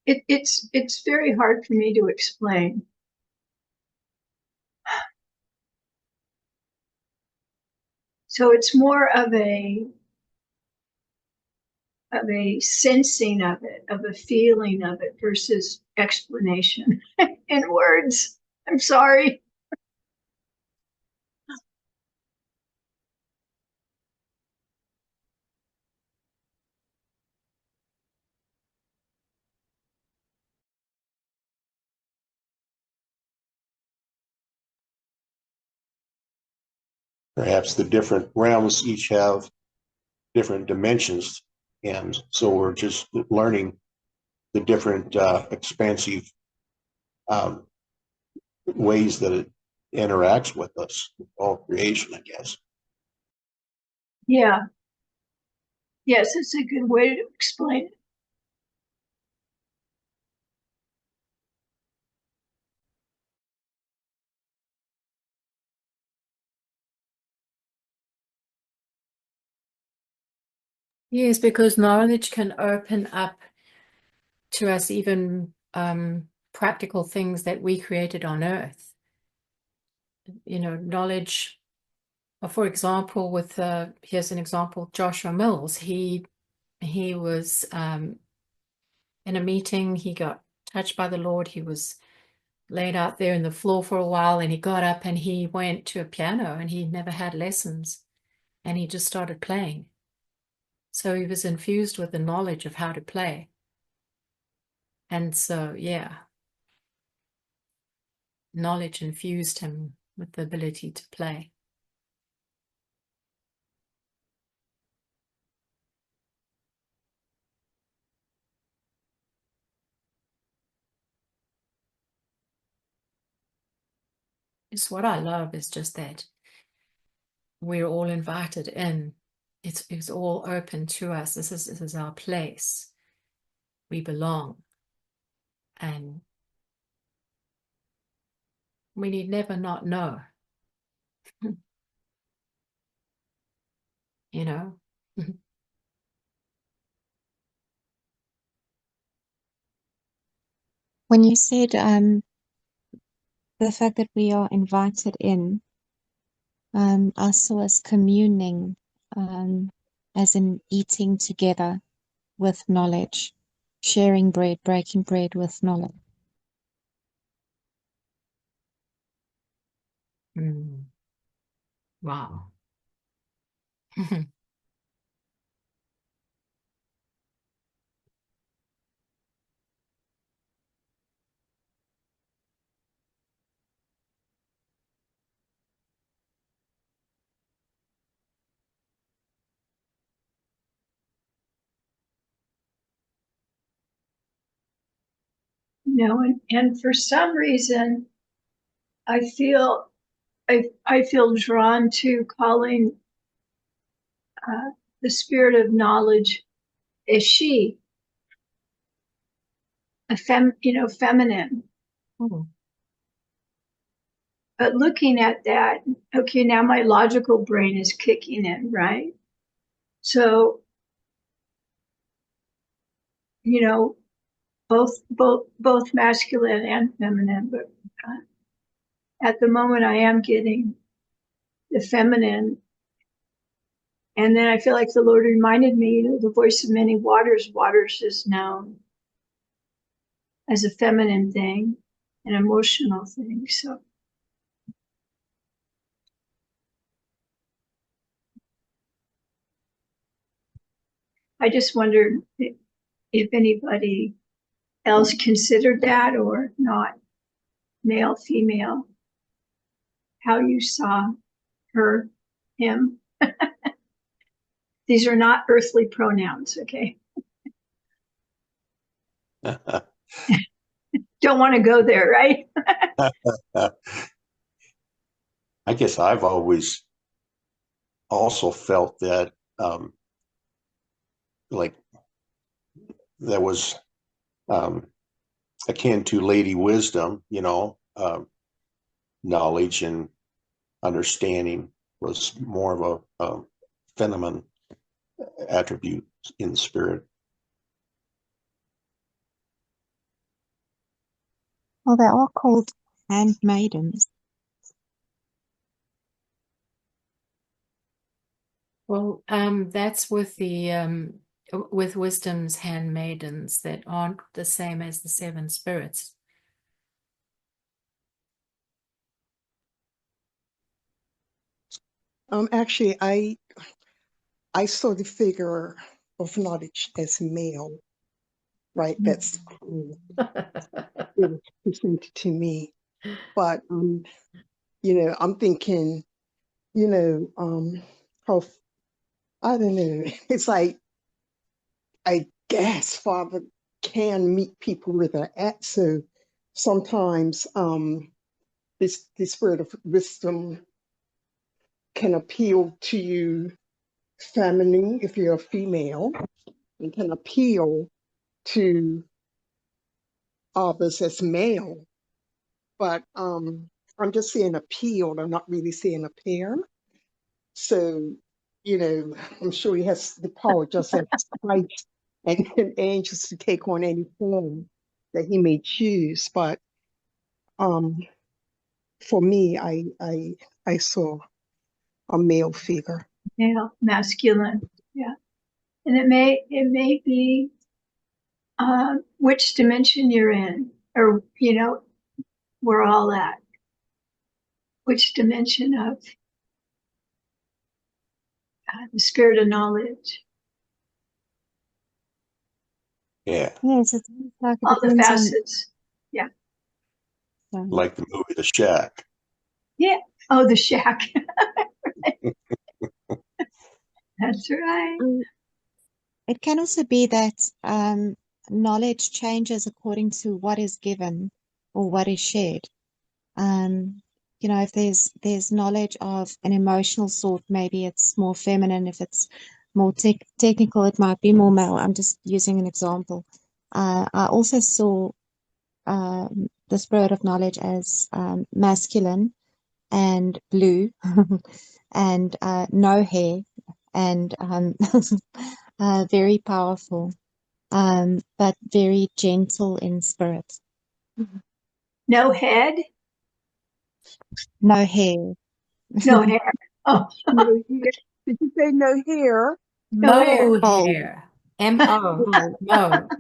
It's very hard for me to explain. So it's more of a sensing of it, of a feeling of it versus explanation in words. I'm sorry. Perhaps the different realms each have different dimensions, and so we're just learning the different expansive um, ways that it interacts with us, all creation, I guess. Yeah. Yes, it's a good way to explain it. Yes, because knowledge can open up to us even practical things that we created on earth. Knowledge, for example, here's an example, Joshua Mills. He was in a meeting, he got touched by the Lord. He was laid out there in the floor for a while, and he got up and he went to a piano, and he never had lessons, and he just started playing. So he was infused with the knowledge of how to play. And so, yeah, knowledge infused him with the ability to play. It's what I love is just that we're all invited in. It's all open to us. This is our place. We belong. And we need never not know. You know? When you said the fact that we are invited in, I saw us communing, as in eating together with knowledge, sharing bread, breaking bread with knowledge. Mm. Wow. And for some reason, I feel drawn to calling the spirit of knowledge a she, feminine. Oh. But looking at that, okay, now my logical brain is kicking in, right? So, both masculine and feminine, but at the moment I am getting the feminine. And then I feel like the Lord reminded me, the voice of many waters. Waters is known as a feminine thing, an emotional thing. So I just wondered if anybody else considered that or not, male, female, how you saw her, him, These are not earthly pronouns, okay? Don't want to go there, right? I guess I've always also felt that like that was akin to Lady Wisdom, knowledge and understanding was more of a feminine attribute in spirit. Well, they are called handmaidens. Well, that's with the with wisdom's handmaidens that aren't the same as the seven spirits. Actually, I saw the figure of knowledge as male, right? That's cool. It was presented to me. But I'm thinking, how I don't know. It's like I guess Father can meet people where they're at. So sometimes the spirit of wisdom can appeal to you feminine if you're a female, and can appeal to others as male. But I'm just saying appeal, I'm not really saying appear. So, I'm sure he has the power just as Christ and angels to take on any form that he may choose. But um, for me, I saw a male figure. Male, masculine. Yeah. And it may be which dimension you're in, or we're all at. Which dimension of the spirit of knowledge. Yeah, Yes, it's like it All the depends on. facets. Yeah. like the movie The Shack. Yeah. Oh, the shack. That's right. It can also be that knowledge changes according to what is given or what is shared. If there's knowledge of an emotional sort, maybe it's more feminine. If it's more technical, it might be more male. I'm just using an example. I also saw the spirit of knowledge as masculine and blue and no hair and very powerful, but very gentle in spirit. No head, No hair. no hair. Oh, No hair. Did you say no hair? no hair. Mohair. M-O. Oh, Mo.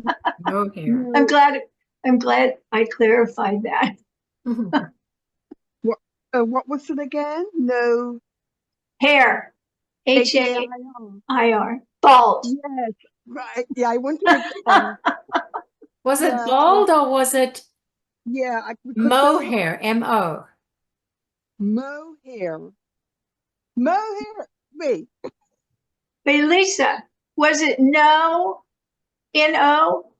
Mohair. I'm no. glad. I'm glad I clarified that. What was it again? No. Hair. Hair. Hair. Bald. Yes, right. Yeah, I went to Was it yeah, bald or was it because those are mohair? M-O. mohair. Mohair. Wait, But Lisa, was it no? N-O?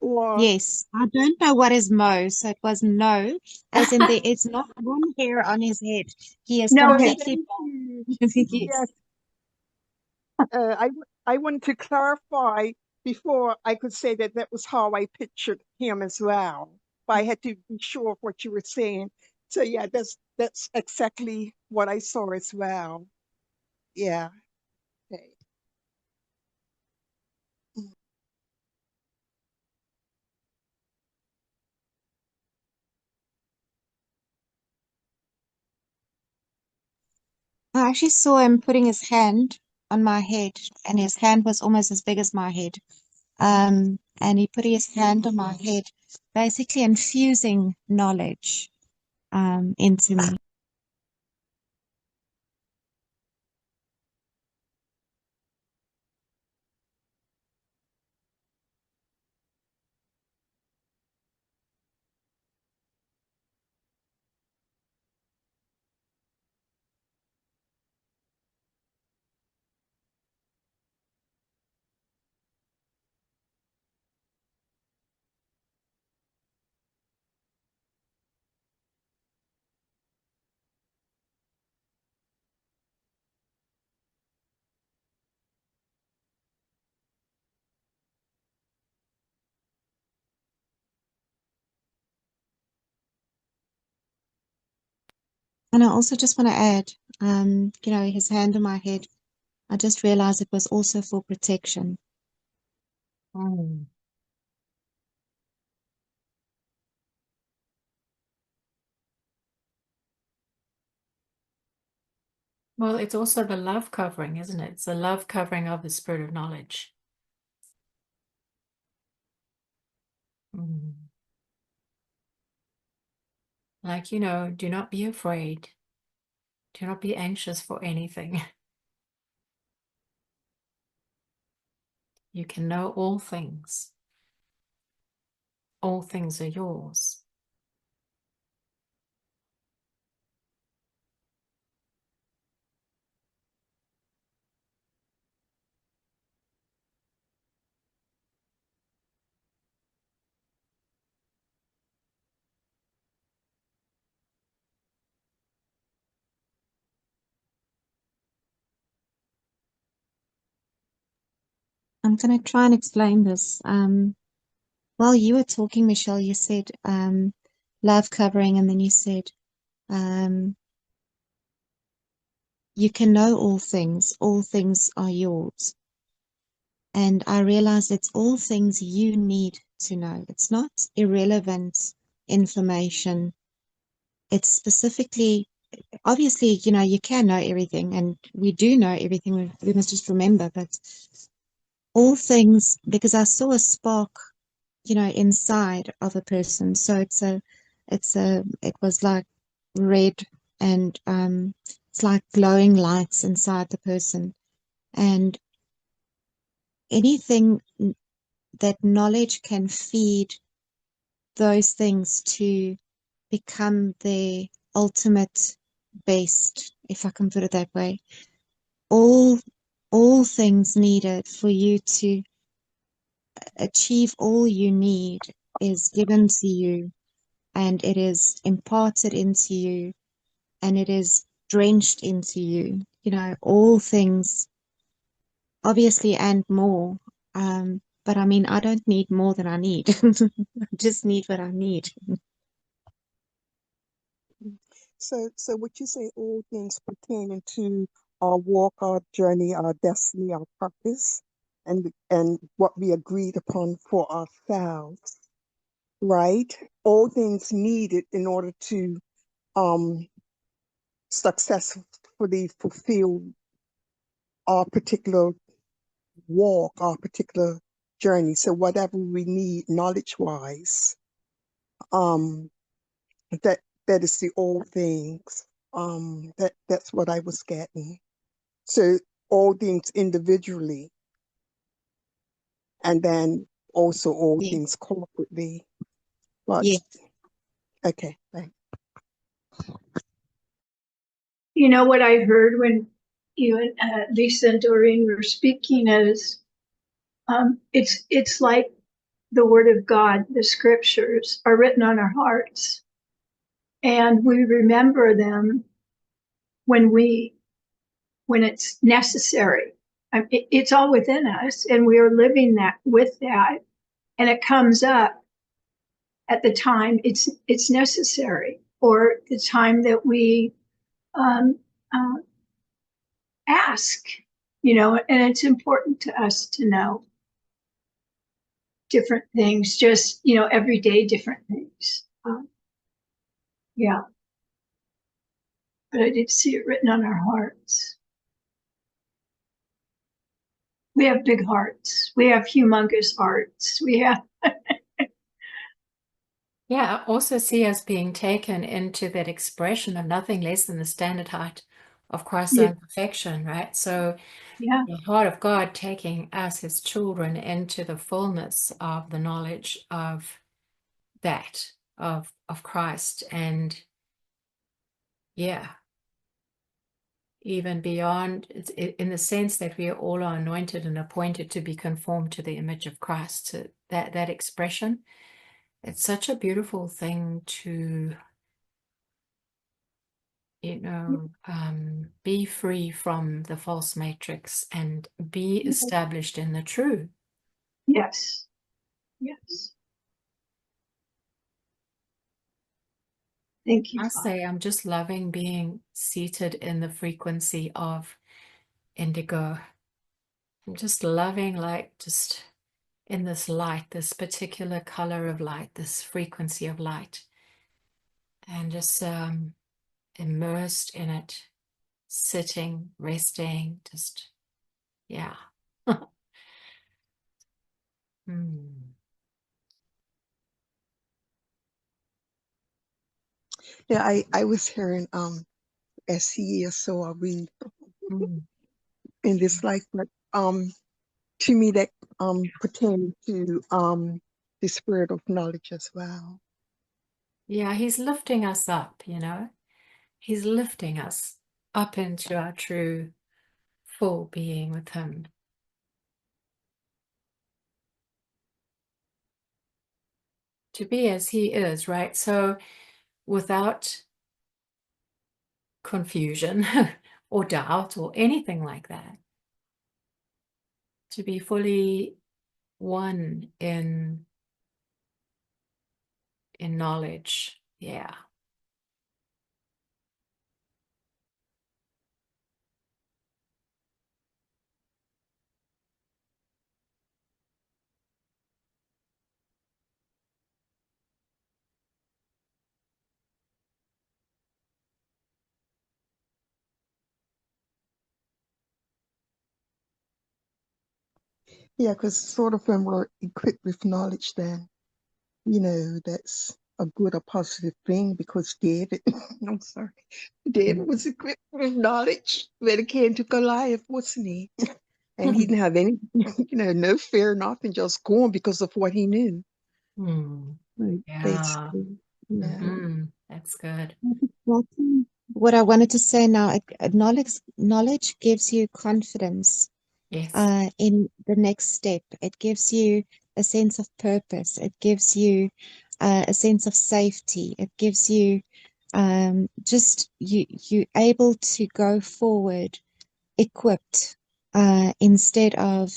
or Yes, I don't know what is Mo, so it was no, as in there is not one hair on his head. He is No hair. completely thank bald. you. Yes. Yes, I wanted to clarify before I could say that that was how I pictured him as well. But I had to be sure of what you were saying. So yeah, that's exactly what I saw as well. Yeah. Okay. I actually saw him putting his hand on my head, and his hand was almost as big as my head. And he put his hand on my head, basically infusing knowledge into me. And I also just want to add, his hand on my head. I just realized it was also for protection. Mm. Well, it's also the love covering, isn't it? It's the love covering of the spirit of knowledge. Mm. Like, do not be afraid. Do not be anxious for anything. You can know all things. All things are yours. I'm going to try and explain this. While you were talking, Michelle, you said love covering, and then you said you can know all things are yours. And I realized it's all things you need to know. It's not irrelevant information. It's specifically, obviously, you can know everything, and we do know everything. We must just remember, but all things, because I saw a spark, inside of a person. So it was like red, and it's like glowing lights inside the person. And anything that knowledge can feed those things to become their ultimate best, if I can put it that way. All things needed for you to achieve all you need is given to you, and it is imparted into you, and it is drenched into you. All things, obviously, and more. But I mean, I don't need more than I need. I just need what I need. So would you say all things pertaining to our walk, our journey, our destiny, our purpose, and what we agreed upon for ourselves, right? All things needed in order to successfully fulfill our particular walk, our particular journey. So whatever we need knowledge-wise, um, that that is the all things. That's what I was getting. So all things individually, and then also all Yeah, things corporately. But yeah, okay, thanks. You know what I heard when you and Lisa and Doreen were speaking is it's like the Word of God, the Scriptures are written on our hearts, and we remember them when it's necessary. It's all within us, and we are living that with that, and it comes up at the time it's necessary, or the time that we um, uh, ask, and it's important to us to know different things, just, everyday different things. Yeah, but I did see it written on our hearts. We have big hearts. We have humongous hearts. We have, Yeah, I also see us being taken into that expression of nothing less than the standard height of Christ's yeah, own perfection, right? So yeah, the heart of God taking us, his children, into the fullness of the knowledge of that, of Christ. And yeah, even beyond, in the sense that we all are anointed and appointed to be conformed to the image of Christ. So that expression, it's such a beautiful thing to, be free from the false matrix and be established in the true. yes, yes. Thank you, I Father. say I'm just loving being seated in the frequency of indigo. I'm just loving, like, just in this light, this particular color of light, this frequency of light, and just immersed in it, sitting, resting, just, yeah. Mm. Yeah, I was hearing SE or so I read Mm. in this life, but to me that pertains to the spirit of knowledge as well. Yeah, he's lifting us up, He's lifting us up into our true full being with him. To be as he is, right? So without confusion or doubt or anything like that. To be fully one in knowledge. Yeah. Yeah, because sort of when we're equipped with knowledge, then that's a good or positive thing because David, I'm sorry, David was equipped with knowledge when it came to Goliath, wasn't he? And he didn't have any, no fear, nothing, just going because of what he knew. Hmm. Like, Yeah. basically, yeah. That's good. What I wanted to say now, knowledge gives you confidence Yes. in the next step. It gives you a sense of purpose. It gives you a sense of safety. It gives you just you able to go forward equipped instead of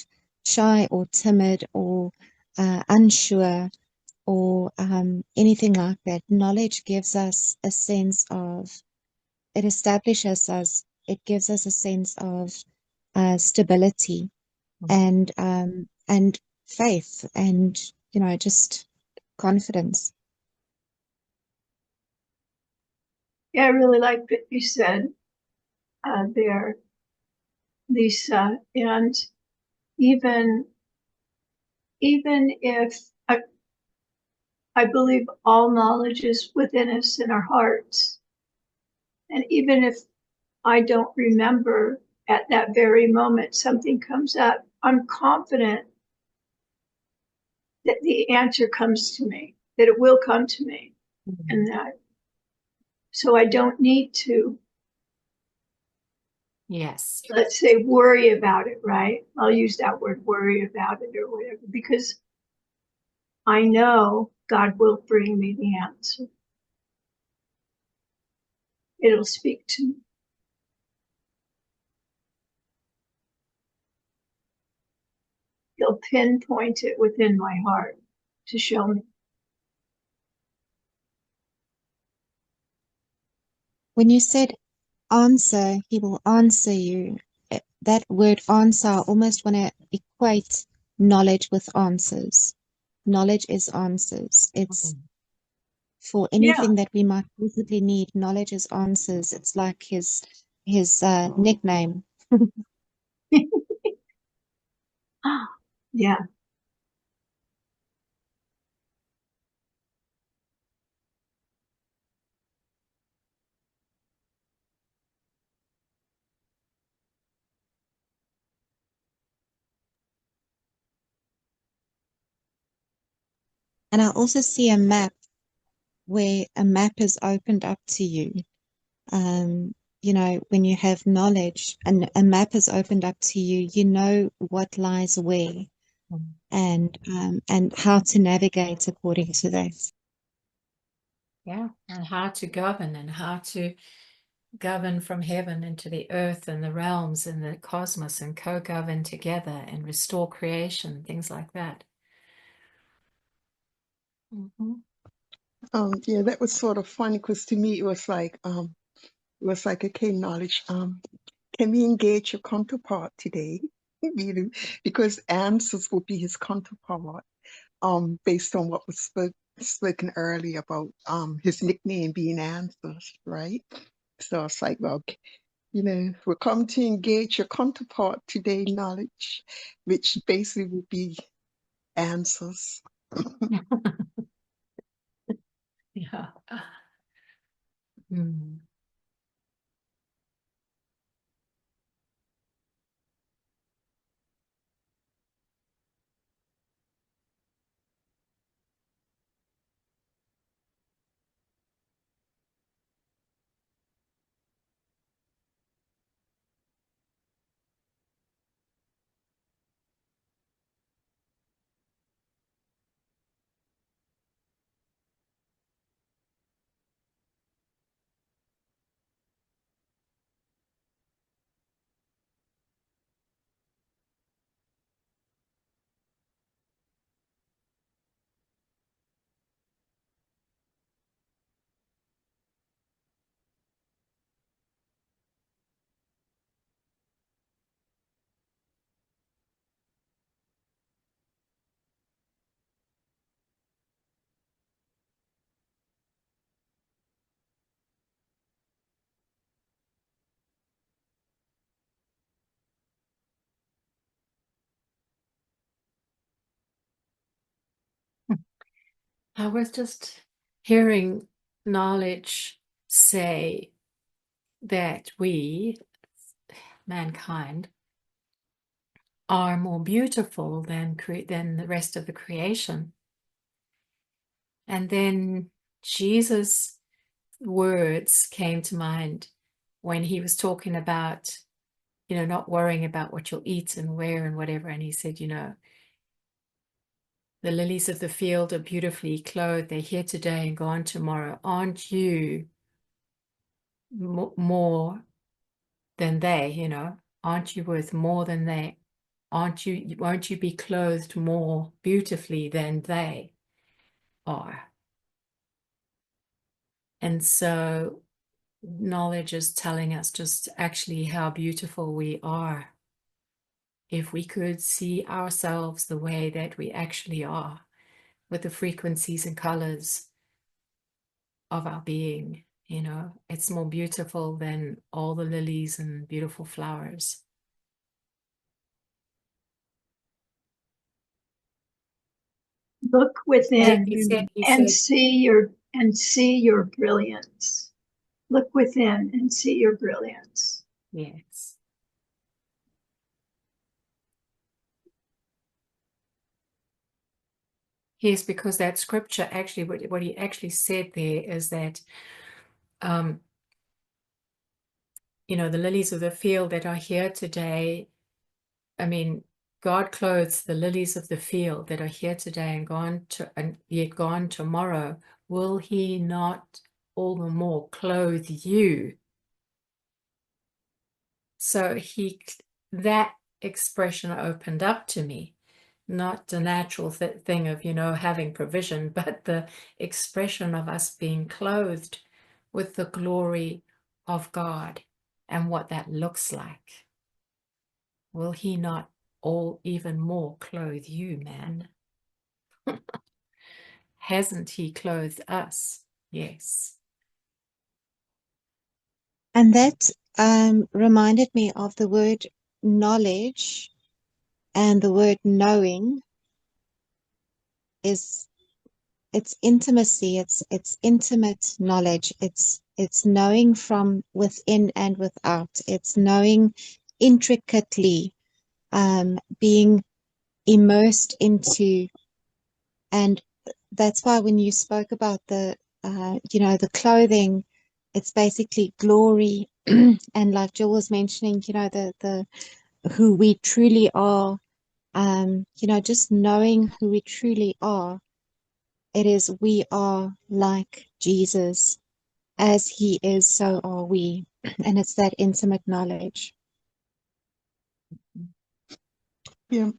shy or timid or unsure or anything like that. Knowledge gives us a sense of, it establishes us, it gives us a sense of stability and faith and just confidence. Yeah, I really like what you said there, Lisa. And even if I believe all knowledge is within us in our hearts, and even if I don't remember at that very moment something comes up, I'm confident that the answer comes to me, that it will come to me, and that so I don't need to, Yes. let's say, worry about it, right? I'll use that word, worry about it or whatever, because I know God will bring me the answer. It'll speak to me. He'll pinpoint it within my heart to show me. When you said answer, he will answer you. That word answer, I almost want to equate knowledge with answers. Knowledge is answers. It's for Yeah. anything that we might possibly need. Knowledge is answers. It's like his nickname. Yeah. And I also see a map where a map is opened up to you. When you have knowledge and a map is opened up to you, you know what lies where and how to navigate according to that. Yeah. And how to govern and how to govern from heaven into the earth and the realms and the cosmos and co-govern together and restore creation, things like that. Yeah, that was sort of funny because to me it was like okay, knowledge. Can we engage your counterpart today? You know, because answers will be his counterpart. Based on what was spoken earlier about his nickname being Answers, right? So it's like, well, you know, we're come to engage your counterpart today, knowledge, which basically would be Answers. Yeah. Mm. I was just hearing knowledge say that we, mankind, are more beautiful than the rest of the creation. And then Jesus' words came to mind when he was talking about, you know, not worrying about what you'll eat and wear and whatever. And he said, you know, the lilies of the field are beautifully clothed. They're here today and gone tomorrow. Aren't you more than they, you know? Aren't you worth more than they? Won't you be clothed more beautifully than they are? And so knowledge is telling us just actually how beautiful we are. If we could see ourselves the way that we actually are, with the frequencies and colors of our being, you know, it's more beautiful than all the lilies and beautiful flowers. Look He within said, and see your brilliance. Look within and see your brilliance. yes. Yes, because that scripture actually, what he actually said there is that, you know, the lilies of the field that are here today, I mean, God clothes the lilies of the field that are here today and yet gone tomorrow. Will he not all the more clothe you? So that expression opened up to me, not the natural thing of, you know, having provision, but the expression of us being clothed with the glory of God and what that looks like. Will he not all even more clothe you, man? Hasn't he clothed us? Yes. And that reminded me of the word knowledge, and the word knowing is it's intimacy, it's intimate knowledge, it's knowing from within and without, it's knowing intricately, being immersed into. And that's why when you spoke about the the clothing, it's basically glory. And like Jill was mentioning, the who we truly are, just knowing who we truly are. It is, we are like Jesus. As he is, so are we. And it's that intimate knowledge. Yeah,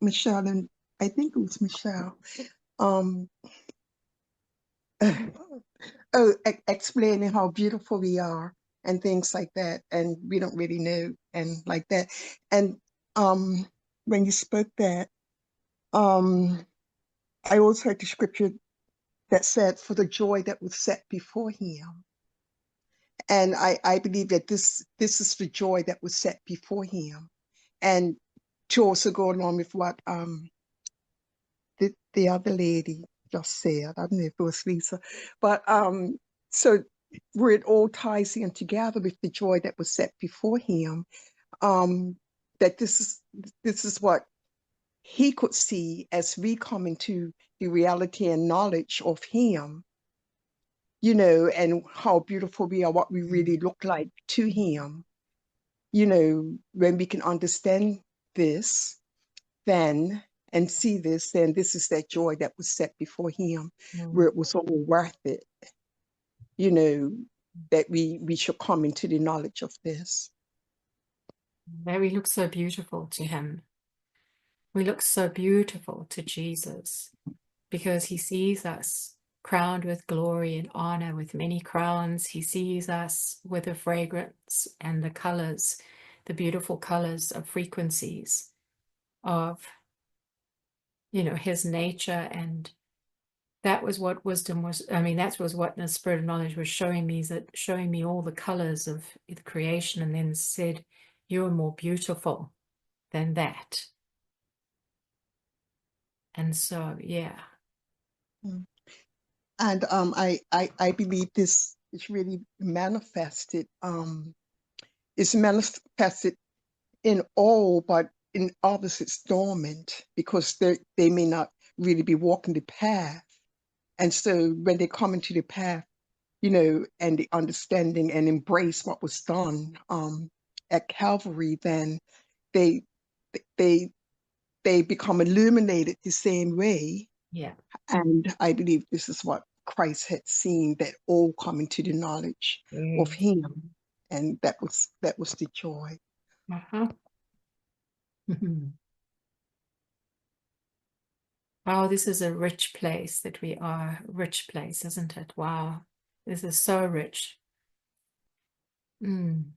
Michelle, and I think it was Michelle. Um, explaining how beautiful we are and things like that, and we don't really know and like that. And when you spoke that, I always heard the scripture that said, "For the joy that was set before him." And I believe that this is the joy that was set before him. And to also go along with what the other lady just said, I don't know if it was Lisa, but so where it all ties in together with the joy that was set before him, that this is what he could see as we come into the reality and knowledge of him, you know, and how beautiful we are, what we really look like to him. You know, when we can understand this, then and see this, then this is that joy that was set before him, where it was all worth it, you know, that we should come into the knowledge of this. That we look so beautiful to him. We look so beautiful to Jesus because he sees us crowned with glory and honor, with many crowns. He sees us with the fragrance and the colors, the beautiful colors of frequencies of, you know, his nature. And that was what wisdom was. I mean, that was what the Spirit of Knowledge was showing me, is that showing me all the colors of the creation, and then said, "You are more beautiful than that." And so, yeah. And I believe this is really manifested. It's manifested in all, but in others it's dormant because they may not really be walking the path. And so when they come into the path, you know, and the understanding and embrace what was done at Calvary, then they they become illuminated the same way. Yeah. And I believe this is what Christ had seen, that all come into the knowledge of him. And that was the joy. Uh-huh. Oh, this is a rich place that we are. Rich place, isn't it? Wow. This is so rich. Mm.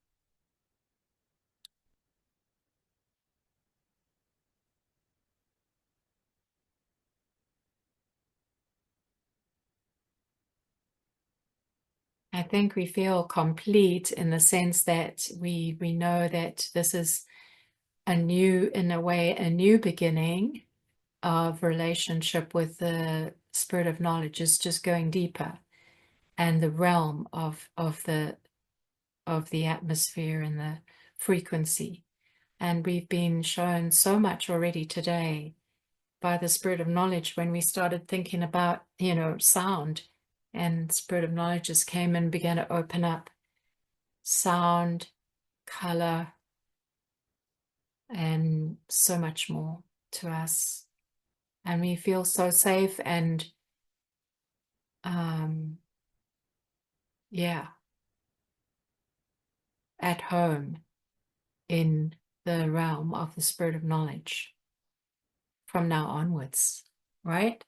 I think we feel complete in the sense that we know that this is a new, in a way, a new beginning of relationship with the Spirit of Knowledge, is just going deeper, and the realm of the atmosphere and the frequency. And we've been shown so much already today by the Spirit of Knowledge when we started thinking about, you know, sound, and Spirit of Knowledge just came and began to open up sound, color, and so much more to us. And we feel so safe and yeah, at home in the realm of the Spirit of Knowledge from now onwards, right?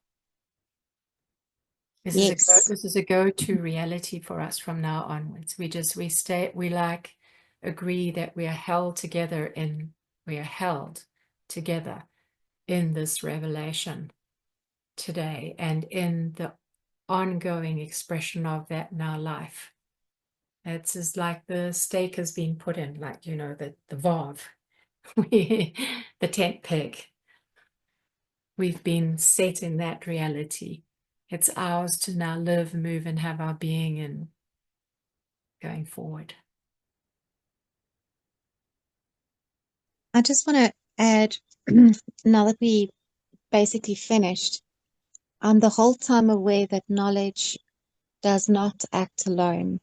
Yes. This is a go-to reality for us from now onwards. We like agree that we are held together in this revelation today, and in the ongoing expression of that in our life. It's just like the stake has been put in, like, you know, the Vav, the tent peg. We've been set in that reality. It's ours to now live, move, and have our being in going forward. I just want to add, now that we basically finished, I'm the whole time aware that knowledge does not act alone,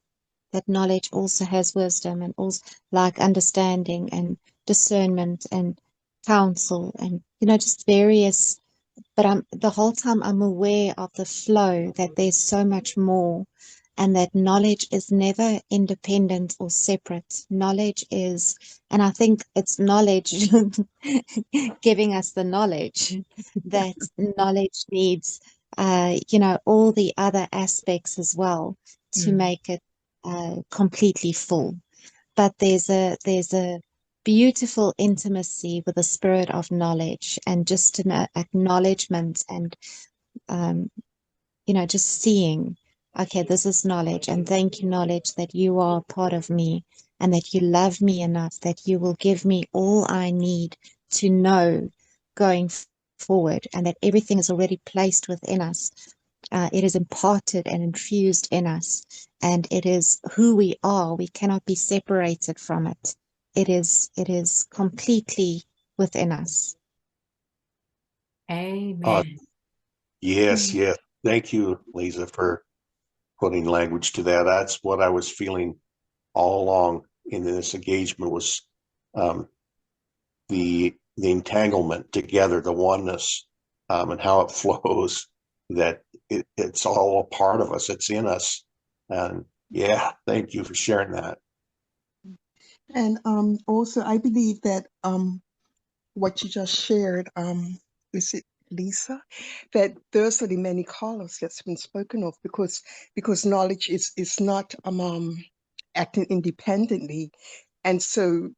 that knowledge also has wisdom and also like understanding and discernment and counsel and, you know, just various, but the whole time I'm aware of the flow, that there's so much more, and that knowledge is never independent or separate. Knowledge is, and I think it's knowledge giving us the knowledge that knowledge needs all the other aspects as well to Mm. make it completely full. But there's a beautiful intimacy with the spirit of knowledge, and just an acknowledgement, and just seeing, okay, this is knowledge, and thank you, knowledge, that you are part of me, and that you love me enough that you will give me all I need to know going forward, and that everything is already placed within us. It is imparted and infused in us, and it is who we are. We cannot be separated from it. It is completely within us. Amen. Yes, yes. Thank you, Lisa, for putting language to that. That's what I was feeling all along in this engagement, was the entanglement together, the oneness, and how it flows, that it's all a part of us. It's in us. And yeah, thank you for sharing that. And also, I believe that what you just shared, is it Lisa? That there's already many colors that's been spoken of, because knowledge is not acting independently, and so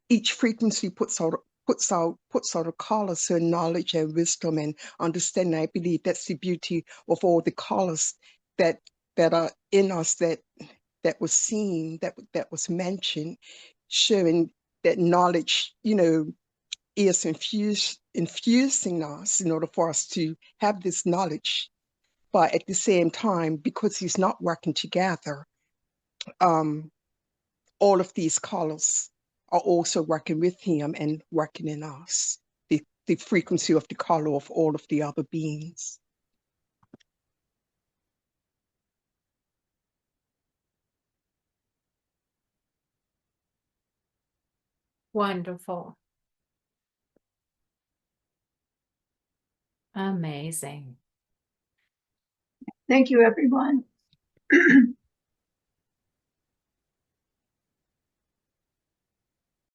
each frequency puts out a color. So knowledge and wisdom and understanding, I believe that's the beauty of all the colors that are in us, that was seen, that was mentioned, showing that knowledge, is infusing us in order for us to have this knowledge. But at the same time, because he's not working together, all of these colors are also working with him and working in us, the frequency of the color of all of the other beings. Wonderful. Amazing. Thank you, everyone.